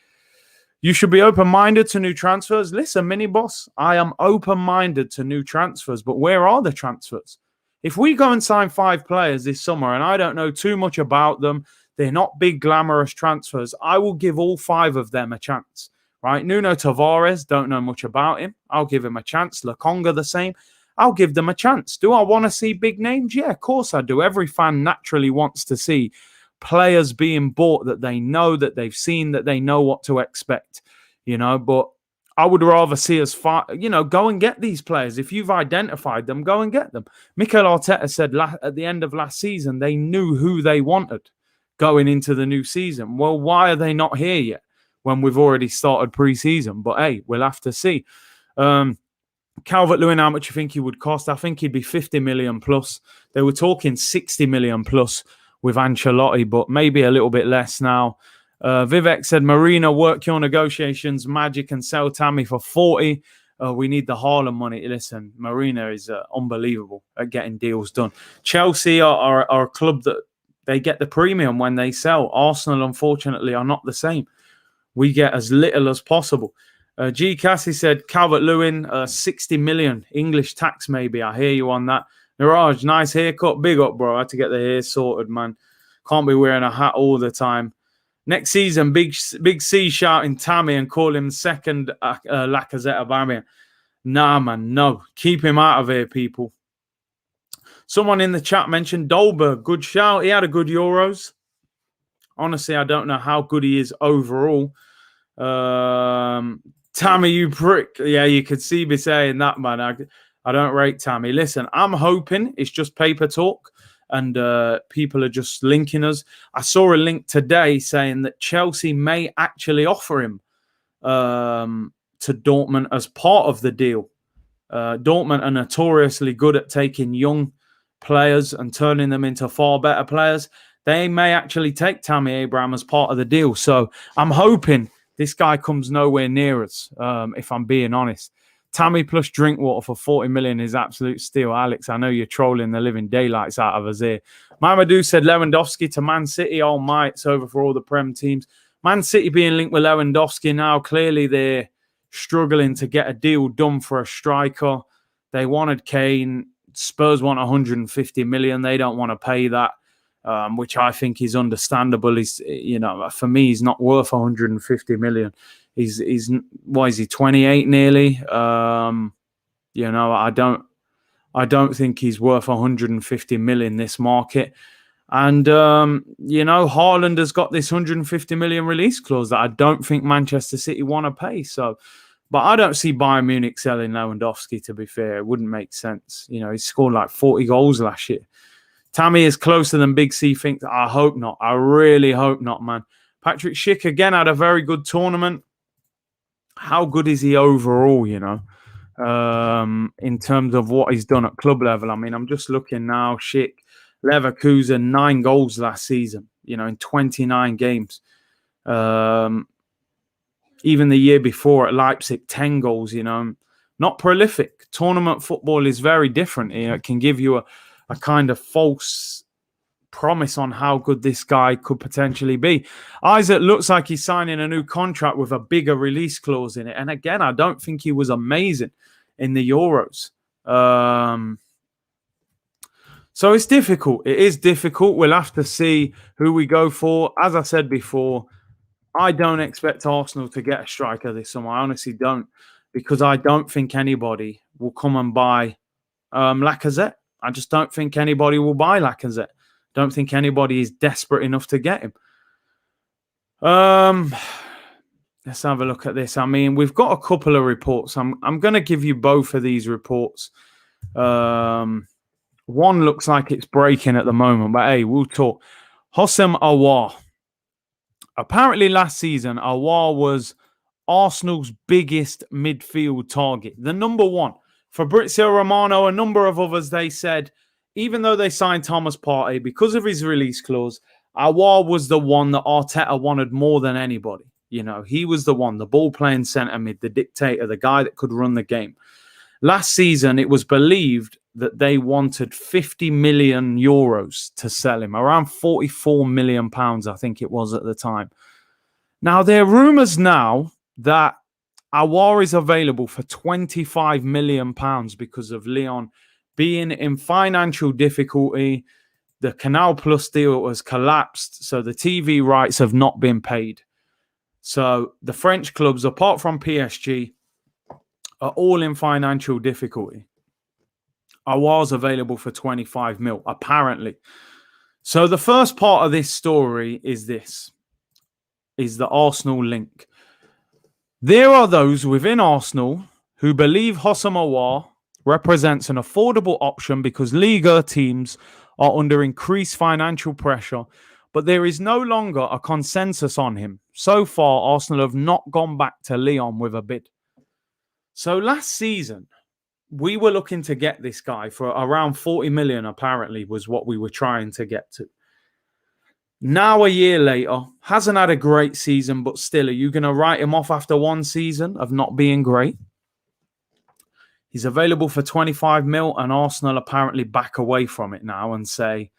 You should be open-minded to new transfers. Listen, mini boss, I am open-minded to new transfers, but where are the transfers? If we go and sign 5 players this summer and I don't know too much about them, they're not big, glamorous transfers, I will give all 5 of them a chance. Right, Nuno Tavares, don't know much about him. I'll give him a chance. Lokonga, the same. I'll give them a chance. Do I want to see big names? Yeah, of course I do. Every fan naturally wants to see players being bought that they know, that they've seen, that they know what to expect. But I would rather see us, go and get these players. If you've identified them, go and get them. Mikel Arteta said at the end of last season, they knew who they wanted going into the new season. Well, why are they not here yet? When we've already started pre-season. But hey, we'll have to see. Calvert-Lewin, how much you think he would cost? I think he'd be 50 million plus. They were talking 60 million plus with Ancelotti, but maybe a little bit less now. Vivek said, Marina, work your negotiations, magic, and sell Tammy for 40. We need the Haaland money. Listen, Marina is unbelievable at getting deals done. Chelsea are a club that they get the premium when they sell. Arsenal, unfortunately, are not the same. We get as little as possible. G. Cassie said, Calvert-Lewin, 60 million. English tax, maybe. I hear you on that. Niraj, nice haircut. Big up, bro. I had to get the hair sorted, man. Can't be wearing a hat all the time. Next season, Big C shouting Tammy and call him second Lacazette Aubameyang. Nah, man, no. Keep him out of here, people. Someone in the chat mentioned Dolberg. Good shout. He had a good Euros. Honestly, I don't know how good he is overall. Tammy, you prick. Yeah, you could see me saying that, man. I don't rate Tammy. Listen, I'm hoping it's just paper talk. and people are just linking us. I saw a link today saying that Chelsea may actually offer him to Dortmund as part of the deal. Dortmund are notoriously good at taking young players and turning them into far better players. They may actually take Tammy Abraham as part of the deal. So I'm hoping this guy comes nowhere near us, if I'm being honest. Tammy plus Drinkwater for 40 million is absolute steal. Alex, I know you're trolling the living daylights out of us here. Mamadou said Lewandowski to Man City. Oh, my, it's over for all the Prem teams. Man City being linked with Lewandowski now. Clearly, they're struggling to get a deal done for a striker. They wanted Kane. Spurs want 150 million. They don't want to pay that, which I think is understandable. He's, for me, he's not worth 150 million. He's why is he 28 nearly? I don't think he's worth 150 million this market. And Haaland has got this 150 million release clause that I don't think Manchester City want to pay. So, but I don't see Bayern Munich selling Lewandowski, to be fair. It wouldn't make sense. He scored like 40 goals last year. Tammy is closer than Big C thinks. I hope not. I really hope not, man. Patrick Schick again had a very good tournament. How good is he overall, in terms of what he's done at club level? I mean, I'm just looking now. Schick, Leverkusen, 9 goals last season, in 29 games. Even the year before at Leipzig, 10 goals, not prolific. Tournament football is very different. It can give you a kind of false promise on how good this guy could potentially be. Isaac looks like he's signing a new contract with a bigger release clause in it. And again, I don't think he was amazing in the Euros. So it's difficult. It is difficult. We'll have to see who we go for. As I said before, I don't expect Arsenal to get a striker this summer. I honestly don't, because I don't think anybody will come and buy Lacazette. I just don't think anybody will buy Lacazette. Don't think anybody is desperate enough to get him. Let's have a look at this. I mean, we've got a couple of reports. I'm going to give you both of these reports. One looks like it's breaking at the moment, but hey, we'll talk. Houssem Aouar. Apparently last season, Aouar was Arsenal's biggest midfield target. The number one. Fabrizio Romano, a number of others, they said, even though they signed Thomas Partey, because of his release clause, Aouar was the one that Arteta wanted more than anybody. He was the one, the ball-playing centre mid, the dictator, the guy that could run the game. Last season, it was believed that they wanted 50 million euros to sell him, around 44 million pounds, I think it was at the time. Now, there are rumours now that Aouar is available for 25 million pounds because of Lyon being in financial difficulty. The Canal Plus deal has collapsed, so the TV rights have not been paid. So the French clubs, apart from PSG, are all in financial difficulty. Aouar's available for 25 mil, apparently. So the first part of this story is the Arsenal link. There are those within Arsenal who believe Houssem Aouar represents an affordable option because Liga teams are under increased financial pressure, but there is no longer a consensus on him. So far, Arsenal have not gone back to Lyon with a bid. So last season, we were looking to get this guy for around 40 million, apparently, was what we were trying to get to. Now, a year later, hasn't had a great season, but still, are you going to write him off after one season of not being great? He's available for 25 mil, and Arsenal apparently back away from it now and say,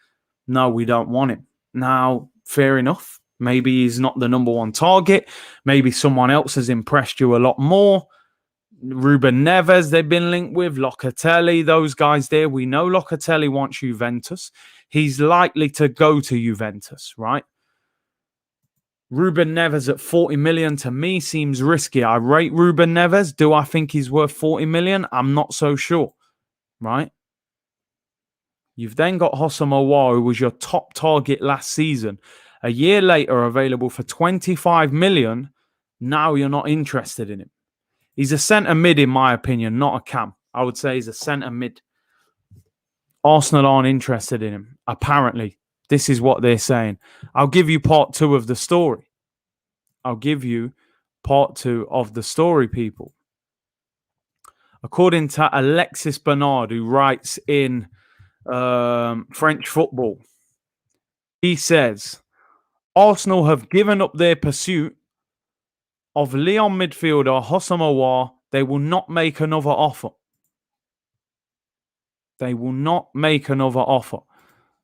no, we don't want him. Now, fair enough. Maybe he's not the number one target. Maybe someone else has impressed you a lot more. Ruben Neves, they've been linked with. Locatelli, those guys there. We know Locatelli wants Juventus. He's likely to go to Juventus, right? Ruben Neves at 40 million to me seems risky. I rate Ruben Neves. Do I think he's worth 40 million? I'm not so sure, right? You've then got Houssem Aouar, who was your top target last season. A year later, available for 25 million. Now you're not interested in him. He's a centre mid, in my opinion, not a cam. I would say he's a centre mid. Arsenal aren't interested in him. Apparently, this is what they're saying. I'll give you part 2 of the story. People. According to Alexis Bernard, who writes in French Football, he says, Arsenal have given up their pursuit of Lyon midfielder Houssem Aouar. They will not make another offer.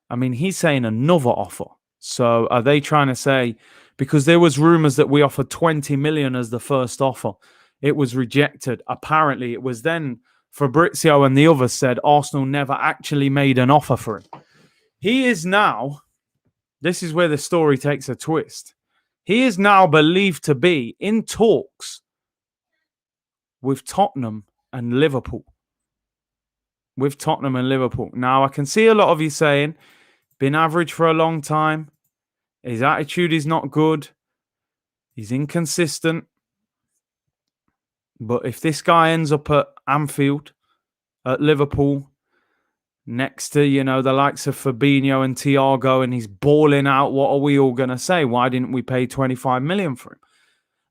I mean, he's saying another offer. So are they trying to say, because there was rumours that we offered 20 million as the first offer. It was rejected. Apparently, it was then Fabrizio and the others said Arsenal never actually made an offer for him. He is now, this is where the story takes a twist. He is now believed to be in talks with Tottenham and Liverpool. Now, I can see a lot of you saying, been average for a long time. His attitude is not good. He's inconsistent. But if this guy ends up at Anfield, at Liverpool, next to, the likes of Fabinho and Thiago, and he's balling out, what are we all going to say? Why didn't we pay 25 million for him?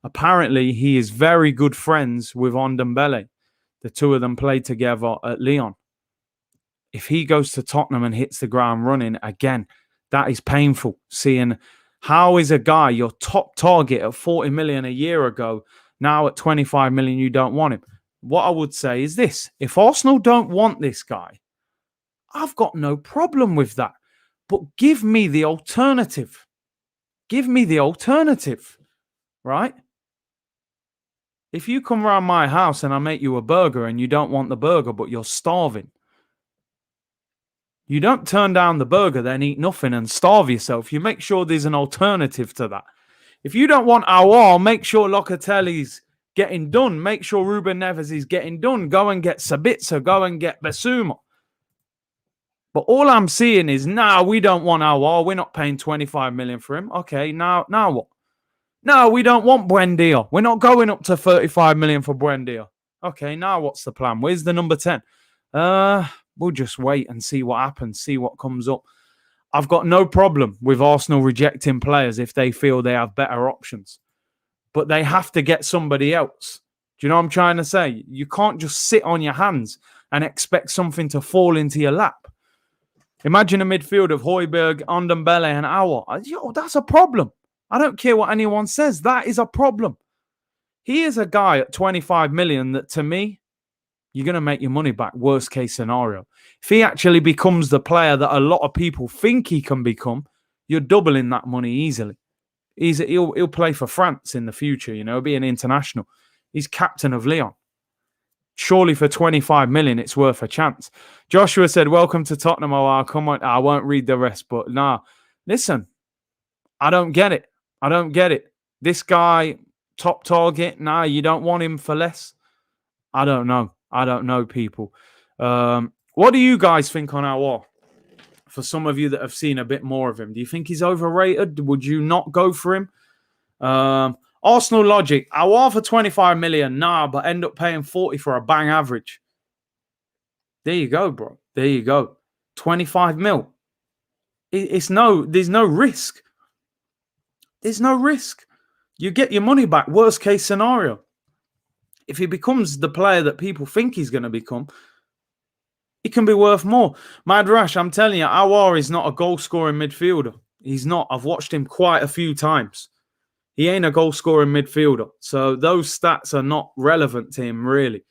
Apparently, he is very good friends with Ndombele. The two of them played together at Lyon. If he goes to Tottenham and hits the ground running again, that is painful. Seeing how is a guy, your top target at 40 million a year ago, now at 25 million, you don't want him. What I would say is this. If Arsenal don't want this guy, I've got no problem with that. But give me the alternative. Right? If you come round my house and I make you a burger and you don't want the burger, but you're starving, you don't turn down the burger, then eat nothing and starve yourself. You make sure there's an alternative to that. If you don't want Aouar, make sure Locatelli's getting done. Make sure Ruben Neves is getting done. Go and get Sabitzer. Go and get Basuma. But all I'm seeing is, we don't want Aouar. We're not paying 25 million for him. Okay, now what? No, we don't want Buendia. We're not going up to 35 million for Buendia. Okay, now what's the plan? Where's the number 10? We'll just wait and see what happens, see what comes up. I've got no problem with Arsenal rejecting players if they feel they have better options. But they have to get somebody else. Do you know what I'm trying to say? You can't just sit on your hands and expect something to fall into your lap. Imagine a midfield of Højbjerg, Ndombele and Aouar. That's a problem. I don't care what anyone says. That is a problem. He is a guy at 25 million that, to me, you're going to make your money back, worst case scenario. If he actually becomes the player that a lot of people think he can become, you're doubling that money easily. He'll play for France in the future, be an international. He's captain of Lyon. Surely for 25 million, it's worth a chance. Joshua said, welcome to Tottenham. Come on. I won't read the rest, but listen, I don't get it. This guy, top target. You don't want him for less. I don't know, people. What do you guys think on Aouar? For some of you that have seen a bit more of him, do you think he's overrated? Would you not go for him? Arsenal logic. Aouar for 25 million, but end up paying 40 for a bang average. There you go, bro. 25 mil. There's no risk. There's no risk. You get your money back, worst case scenario. If he becomes the player that people think he's going to become, it can be worth more. Mad Rash, I'm telling you, Aouar is not a goal-scoring midfielder. He's not. I've watched him quite a few times. He ain't a goal-scoring midfielder. So those stats are not relevant to him, really.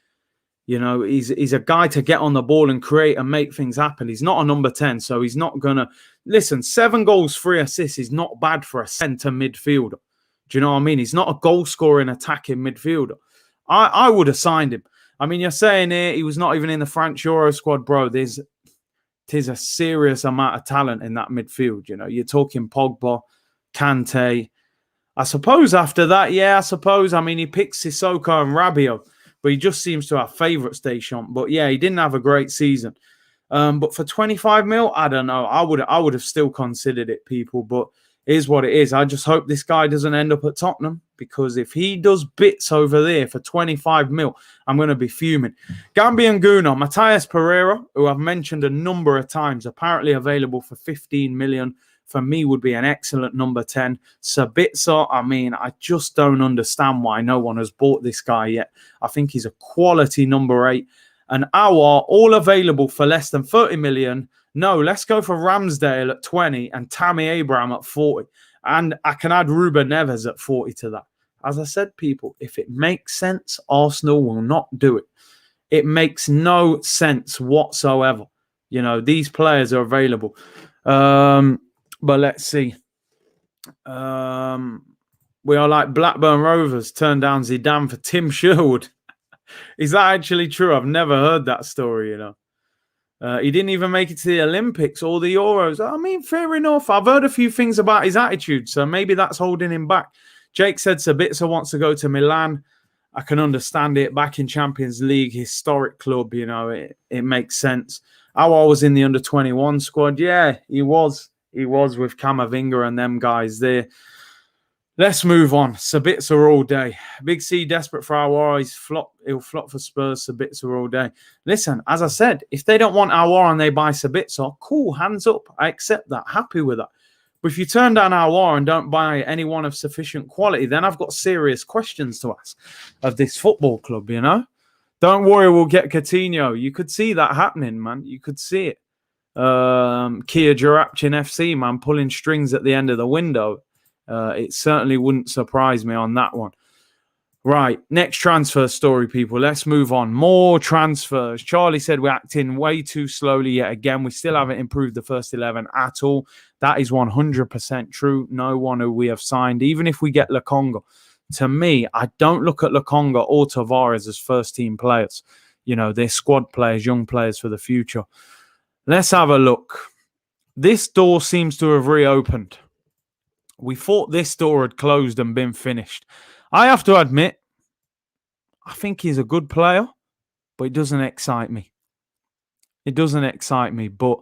He's a guy to get on the ball and create and make things happen. He's not a number 10, so he's not going to... Listen, 7 goals, 3 assists is not bad for a centre midfielder. Do you know what I mean? He's not a goal-scoring, attacking midfielder. I would have signed him. I mean, you're saying here he was not even in the French Euro squad, bro. There's a serious amount of talent in that midfield. You're talking Pogba, Kante. I suppose after that, I mean, he picks Sissoko and Rabiot, but he just seems to have favourites Deschamps. But yeah, he didn't have a great season. But for 25 mil, I don't know. I would have still considered it, people. But it is what it is. I just hope this guy doesn't end up at Tottenham. because if he does bits over there for 25 mil, I'm going to be fuming. Gambian Guno, Matthias Pereira, who I've mentioned a number of times, apparently available for 15 million. For me, would be an excellent number 10. Sabitzer, I mean, I just don't understand why no one has bought this guy yet. I think he's a quality number 8. And Aouar, all available for less than 30 million. No, let's go for Ramsdale at 20 and Tammy Abraham at 40. And I can add Ruben Neves at 40 to that. As I said, people, if it makes sense, Arsenal will not do it. It makes no sense whatsoever. You know, these players are available. But let's see. We are like Blackburn Rovers turned down Zidane for Tim Sherwood. Is that actually true? I've never heard that story, you know. He didn't even make it to the Olympics or the Euros. I mean, fair enough. I've heard a few things about his attitude, so maybe that's holding him back. Jake said Sabitzer wants to go to Milan. I can understand it. Back in Champions League, historic club, you know, it makes sense. Aouar was in the under-21 squad. Yeah, he was. He was with Camavinga and them guys there. Let's move on. Sabitzer all day. Big C desperate for Aouar. He'll flop for Spurs. Sabitzer all day. Listen, as I said, if they don't want Aouar and they buy Sabitzer, cool, hands up. I accept that. Happy with that. But if you turn down Aouar and don't buy anyone of sufficient quality, then I've got serious questions to ask of this football club, you know? Don't worry, we'll get Coutinho. You could see that happening, man. You could see it. Kia Jarapchin FC, man, pulling strings at the end of the window. It certainly wouldn't surprise me on that one. Right, next transfer story, people. Let's move on. More transfers. Charlie said we're acting way too slowly yet again. We still haven't improved the first 11 at all. That is 100% true. No one who we have signed, even if we get Lokonga. To me, I don't look at Lokonga or Tavares as first-team players. You know, they're squad players, young players for the future. Let's have a look. This door seems to have reopened. We thought this door had closed and been finished. I have to admit, I think he's a good player, but it doesn't excite me. It doesn't excite me, but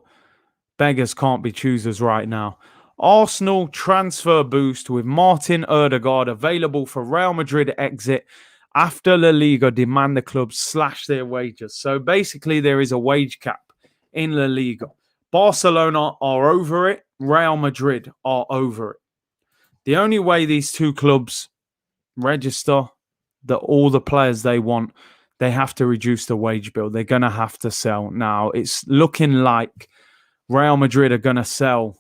beggars can't be choosers right now. Arsenal transfer boost with Martin Odegaard available for Real Madrid exit after La Liga demand the club slash their wages. So basically there is a wage cap in La Liga. Barcelona are over it. Real Madrid are over it. The only way these two clubs register that all the players they want, they have to reduce the wage bill. They're going to have to sell. Now, it's looking like Real Madrid are going to sell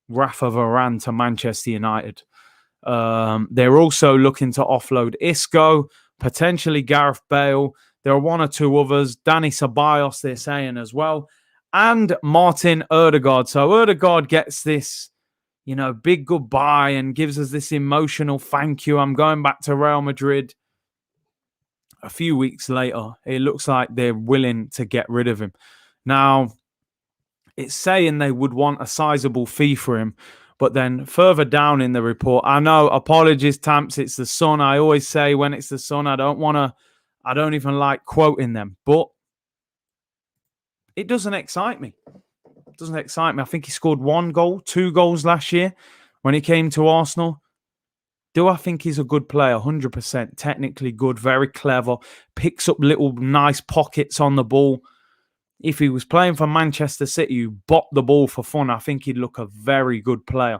Rafa Varane to Manchester United. They're also looking to offload Isco, potentially Gareth Bale. There are one or two others. Dani Ceballos, they're saying as well. And Martin Odegaard. So Odegaard gets this, you know, big goodbye and gives us this emotional thank you. I'm going back to Real Madrid. A few weeks later, it looks like they're willing to get rid of him. Now, it's saying they would want a sizable fee for him, but then further down in the report, I know, apologies, Tamps, it's the Sun. I always say when it's the Sun, I don't even like quoting them, but it doesn't excite me. It doesn't excite me. I think he scored 1 goal, 2 goals last year when he came to Arsenal. Do I think he's a good player? 100%. Technically good, very clever, picks up little nice pockets on the ball. If he was playing for Manchester City, you bop the ball for fun, I think he'd look a very good player.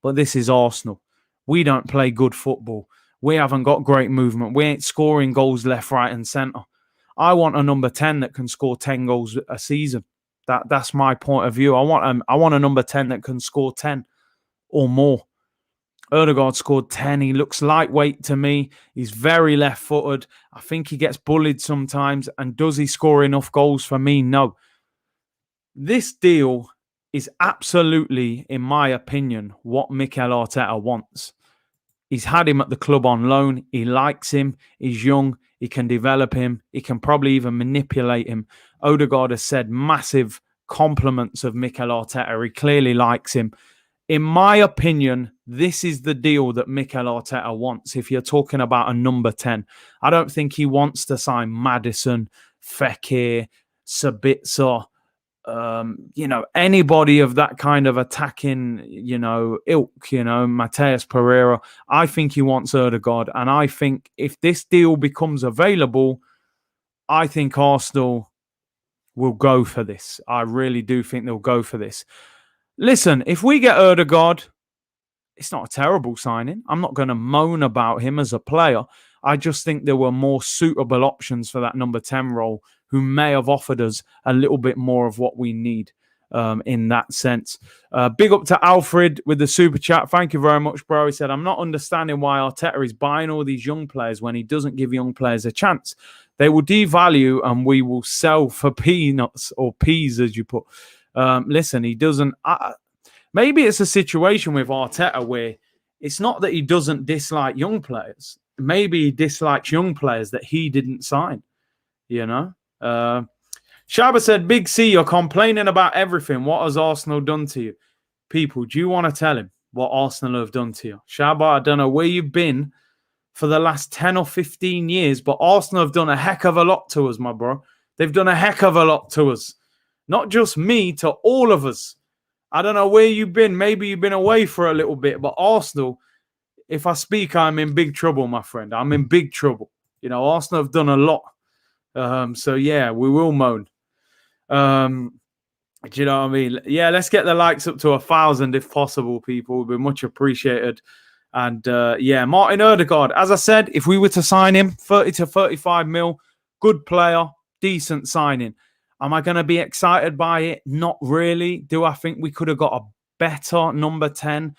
But this is Arsenal. We don't play good football. We haven't got great movement. We ain't scoring goals left, right and centre. I want a number 10 that can score 10 goals a season. That's my point of view. I want a number 10 that can score 10 or more. Odegaard scored 10. He looks lightweight to me. He's very left-footed. I think he gets bullied sometimes. And does he score enough goals for me? No. This deal is absolutely, in my opinion, what Mikel Arteta wants. He's had him at the club on loan. He likes him. He's young. He can develop him. He can probably even manipulate him. Odegaard has said massive compliments of Mikel Arteta. He clearly likes him. In my opinion, this is the deal that Mikel Arteta wants if you're talking about a number 10. I don't think he wants to sign Maddison, Fekir, Sabitzer, anybody of that kind of attacking, ilk, Mateus Pereira. I think he wants Odegaard. And I think if this deal becomes available, I think Arsenal will go for this. I really do think they'll go for this. Listen, if we get Odegaard, it's not a terrible signing. I'm not going to moan about him as a player. I just think there were more suitable options for that number 10 role who may have offered us a little bit more of what we need in that sense. Big up to Alfred with the super chat. Thank you very much, bro. He said, I'm not understanding why Arteta is buying all these young players when he doesn't give young players a chance. They will devalue and we will sell for peanuts or peas, as you put. Listen, he doesn't... maybe it's a situation with Arteta where it's not that he doesn't dislike young players. Maybe he dislikes young players that he didn't sign, Shaba said, Big C, you're complaining about everything. What has Arsenal done to you? People, do you want to tell him what Arsenal have done to you? Shaba, I don't know where you've been for the last 10 or 15 years, but Arsenal have done a heck of a lot to us, my bro. They've done a heck of a lot to us. Not just me, to all of us. I don't know where you've been. Maybe you've been away for a little bit, but Arsenal, if I speak, I'm in big trouble, my friend. I'm in big trouble. Arsenal have done a lot. So, yeah, we will moan. Do you know what I mean? Yeah, let's get the likes up to 1,000 if possible, people. Would be much appreciated. And, Martin Odegaard, as I said, if we were to sign him, 30 to 35 mil, good player, decent signing. Am I going to be excited by it? Not really. Do I think we could have got a better number 10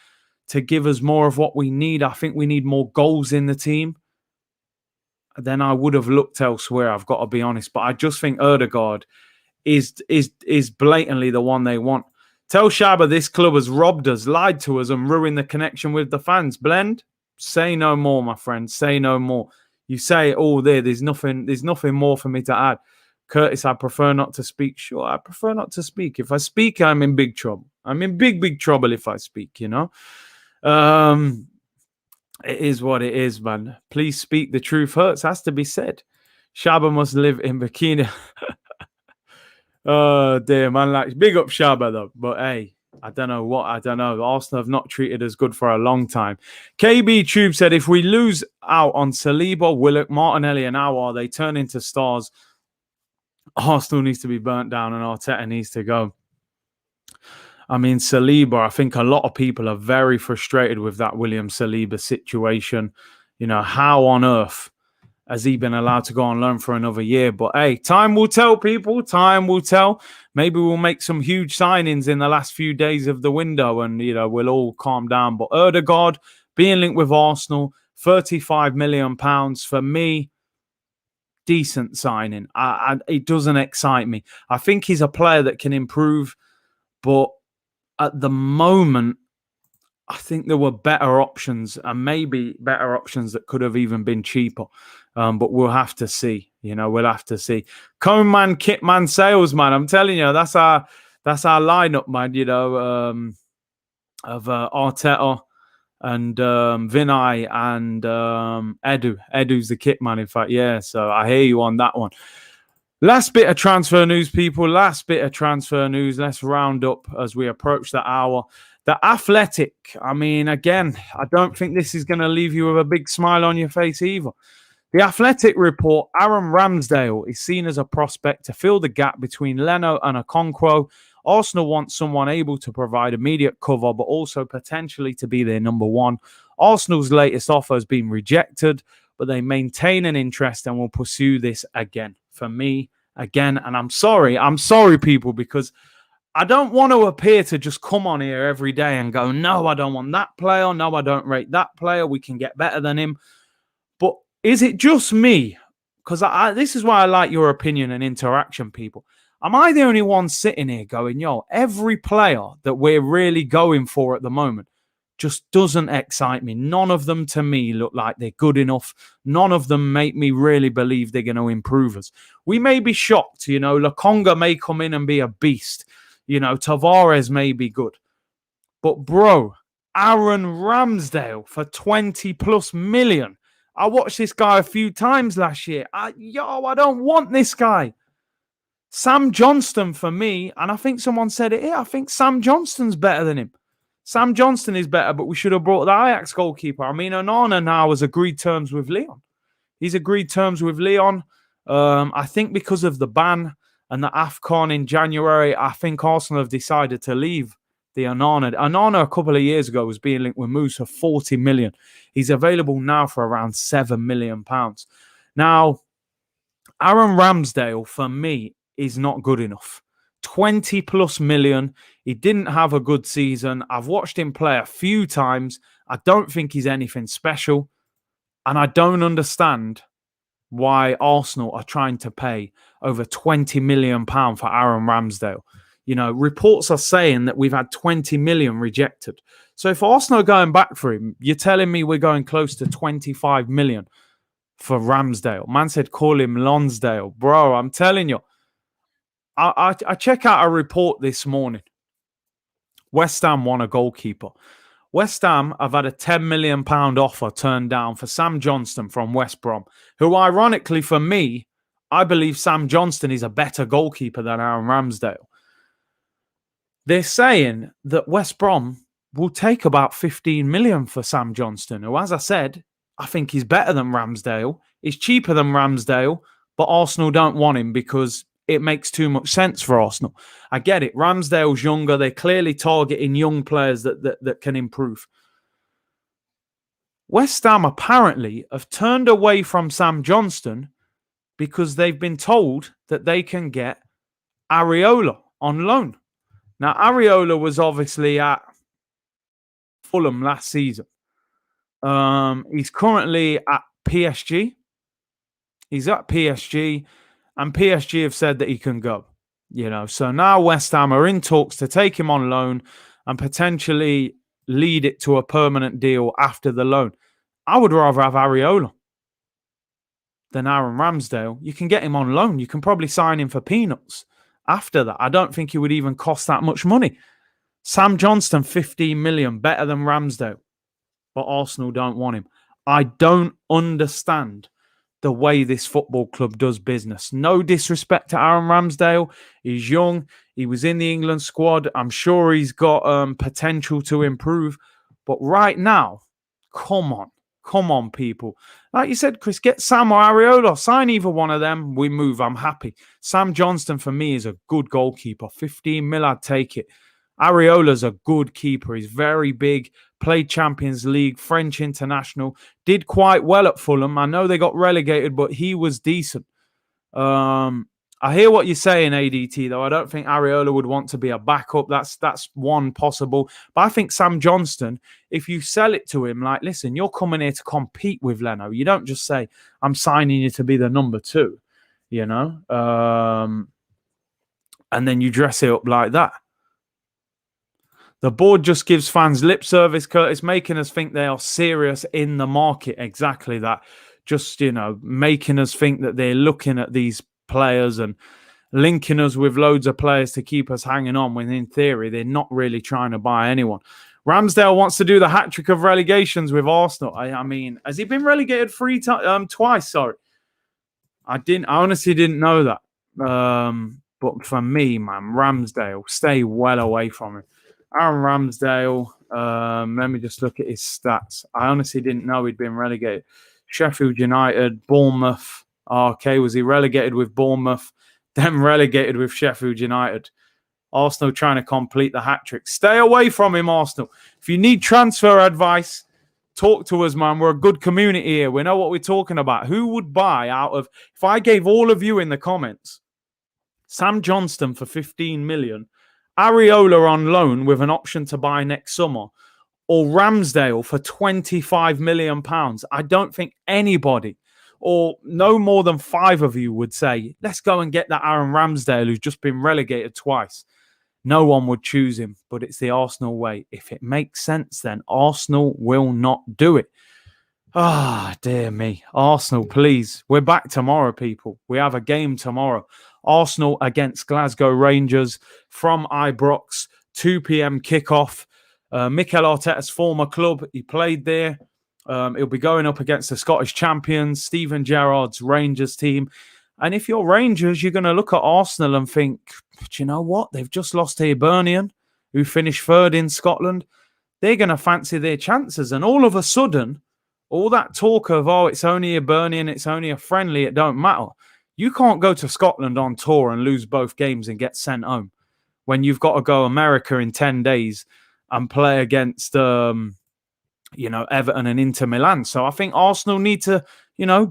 to give us more of what we need? I think we need more goals in the team. Then I would have looked elsewhere, I've got to be honest. But I just think Odegaard is blatantly the one they want. Tell Shaba this club has robbed us, lied to us, and ruined the connection with the fans. Blend, say no more, my friend. Say no more. You say it all there. There's nothing more for me to add. Curtis, I prefer not to speak. Sure, I prefer not to speak. If I speak, I'm in big trouble. I'm in big, big trouble if I speak, It is what it is, man. Please speak. The truth hurts, has to be said. Shaba must live in Burkina. Oh, dear, man. Like, big up Shaba, though. But, hey, I don't know. Arsenal have not treated us good for a long time. KB Tube said, if we lose out on Saliba, Willock, Martinelli and Aouar, they turn into stars. Arsenal needs to be burnt down and Arteta needs to go. I mean, Saliba, I think a lot of people are very frustrated with that William Saliba situation. How on earth has he been allowed to go on loan for another year? But hey, time will tell, people. Time will tell. Maybe we'll make some huge signings in the last few days of the window and, we'll all calm down. But Odegaard being linked with Arsenal, £35 million for me, decent signing. It doesn't excite me. I think he's a player that can improve, but at the moment, I think there were better options and maybe better options that could have even been cheaper. But we'll have to see. We'll have to see. Cone man, kit man, salesman. I'm telling you, that's our lineup, man. Of Arteta and Vinay and Edu. Edu's the kit man, in fact. Yeah, so I hear you on that one. Last bit of transfer news, people. Last bit of transfer news. Let's round up as we approach the hour. The Athletic. I mean, again, I don't think this is going to leave you with a big smile on your face either. The Athletic report, Aaron Ramsdale is seen as a prospect to fill the gap between Leno and Okonkwo. Arsenal want someone able to provide immediate cover, but also potentially to be their number one. Arsenal's latest offer has been rejected, but they maintain an interest and will pursue this again. For me, again, and I'm sorry, people, because I don't want to appear to just come on here every day and go, no, I don't want that player. No, I don't rate that player. We can get better than him. But is it just me? Because this is why I like your opinion and interaction, people. Am I the only one sitting here going, every player that we're really going for at the moment just doesn't excite me. None of them to me look like they're good enough. None of them make me really believe they're going to improve us. We may be shocked, Lokonga may come in and be a beast. Tavares may be good. But bro, Aaron Ramsdale for 20 plus million. I watched this guy a few times last year. I don't want this guy. Sam Johnston for me, and I think someone said it here, I think Sam Johnston's better than him. Sam Johnston is better, but we should have brought the Ajax goalkeeper. I mean, Onana now has agreed terms with Leon. He's agreed terms with Leon. I think because of the ban and the AFCON in January, I think Arsenal have decided to leave the Onana. Onana a couple of years ago was being linked with Moose for 40 million. He's available now for around £7 million. Now, Aaron Ramsdale, for me, is not good enough. 20 plus million. He didn't have a good season. I've watched him play a few times. I don't think he's anything special. And I don't understand why Arsenal are trying to pay over £20 million for Aaron Ramsdale. You know, reports are saying that we've had 20 million rejected. So if Arsenal are going back for him, you're telling me we're going close to 25 million for Ramsdale. Man said call him Lonsdale. Bro, I'm telling you. I check out a report this morning. West Ham want a goalkeeper. West Ham have had a £10 million offer turned down for Sam Johnston from West Brom, who ironically for me, I believe Sam Johnston is a better goalkeeper than Aaron Ramsdale. They're saying that West Brom will take about 15 million for Sam Johnston, who, as I said, I think he's better than Ramsdale. He's cheaper than Ramsdale, but Arsenal don't want him because it makes too much sense for Arsenal. I get it. Ramsdale's younger. They're clearly targeting young players that can improve. West Ham apparently have turned away from Sam Johnston because they've been told that they can get Areola on loan. Now, Areola was obviously at Fulham last season. He's currently at PSG. He's at PSG. And PSG have said that he can go, you know. So now West Ham are in talks to take him on loan and potentially lead it to a permanent deal after the loan. I would rather have Areola than Aaron Ramsdale. You can get him on loan. You can probably sign him for peanuts after that. I don't think he would even cost that much money. Sam Johnston, 15 million, better than Ramsdale. But Arsenal don't want him. I don't understand the way this football club does business. No disrespect to Aaron Ramsdale. He's young. He was in the England squad. I'm sure he's got potential to improve. But right now, come on, people. Like you said, Chris, get Sam or Areola. Sign either one of them. We move. I'm happy. Sam Johnston, for me, is a good goalkeeper. 15 mil, I'd take it. Areola's a good keeper. He's very big. Played Champions League, French international. Did quite well at Fulham. I know they got relegated, but he was decent. I hear what you're saying, ADT, though. I don't think Areola would want to be a backup. That's one possible. But I think Sam Johnston, if you sell it to him, like, listen, you're coming here to compete with Leno. You don't just say, I'm signing you to be the number 2, you know? And then you dress it up like that. The board just gives fans lip service, Curtis, making us think they are serious in the market. Exactly that. Just, you know, making us think that they're looking at these players and linking us with loads of players to keep us hanging on, when in theory, they're not really trying to buy anyone. Ramsdale wants to do the hat-trick of relegations with Arsenal. I mean, has he been relegated twice? Sorry. I honestly didn't know that. But for me, man, Ramsdale, stay well away from him. Aaron Ramsdale, let me just look at his stats. I honestly didn't know he'd been relegated. Sheffield United, Bournemouth. Okay, was he relegated with Bournemouth? Then relegated with Sheffield United. Arsenal trying to complete the hat-trick. Stay away from him, Arsenal. If you need transfer advice, talk to us, man. We're a good community here. We know what we're talking about. Who would buy out of... If I gave all of you in the comments, Sam Johnston for 15 million... Areola on loan with an option to buy next summer, or Ramsdale for £25 million. I don't think anybody, or no more than 5 of you, would say, let's go and get that Aaron Ramsdale who's just been relegated twice. No one would choose him, but it's the Arsenal way. If it makes sense, then Arsenal will not do it. Dear me. Arsenal, please. We're back tomorrow, people. We have a game tomorrow. Arsenal against Glasgow Rangers from Ibrox, 2 p.m. kickoff. Mikel Arteta's former club, he played there. He'll be going up against the Scottish champions, Steven Gerrard's Rangers team. And if you're Rangers, you're going to look at Arsenal and think, do you know what? They've just lost to Hibernian, who finished third in Scotland. They're going to fancy their chances. And all of a sudden, all that talk of, oh, it's only Hibernian, it's only a friendly, it don't matter. You can't go to Scotland on tour and lose both games and get sent home when you've got to go America in 10 days and play against, Everton and Inter Milan. So I think Arsenal need to,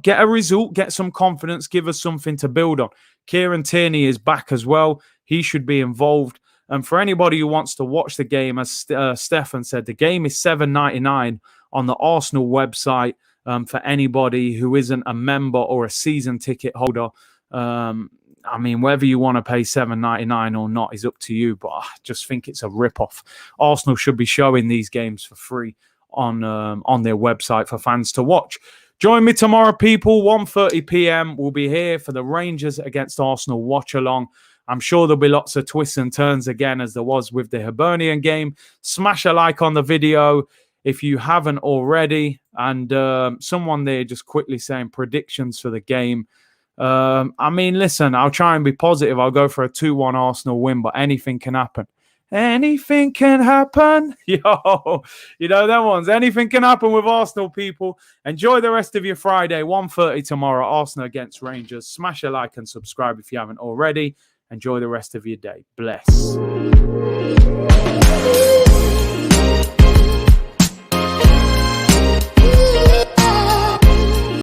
get a result, get some confidence, give us something to build on. Kieran Tierney is back as well. He should be involved. And for anybody who wants to watch the game, as Stefan said, the game is $7.99 on the Arsenal website for anybody who isn't a member or a season ticket holder. Whether you want to pay $7.99 or not is up to you, but I just think it's a rip-off. Arsenal should be showing these games for free on their website for fans to watch. Join me tomorrow, people, 1:30 p.m. We'll be here for the Rangers against Arsenal watch-along. I'm sure there'll be lots of twists and turns again, as there was with the Hibernian game. Smash a like on the video if you haven't already. And someone there just quickly saying predictions for the game. Listen, I'll try and be positive. I'll go for a 2-1 Arsenal win, but anything can happen. Anything can happen. Yo, that ones. Anything can happen with Arsenal, people. Enjoy the rest of your Friday. 1:30 tomorrow. Arsenal against Rangers. Smash a like and subscribe if you haven't already. Enjoy the rest of your day. Bless.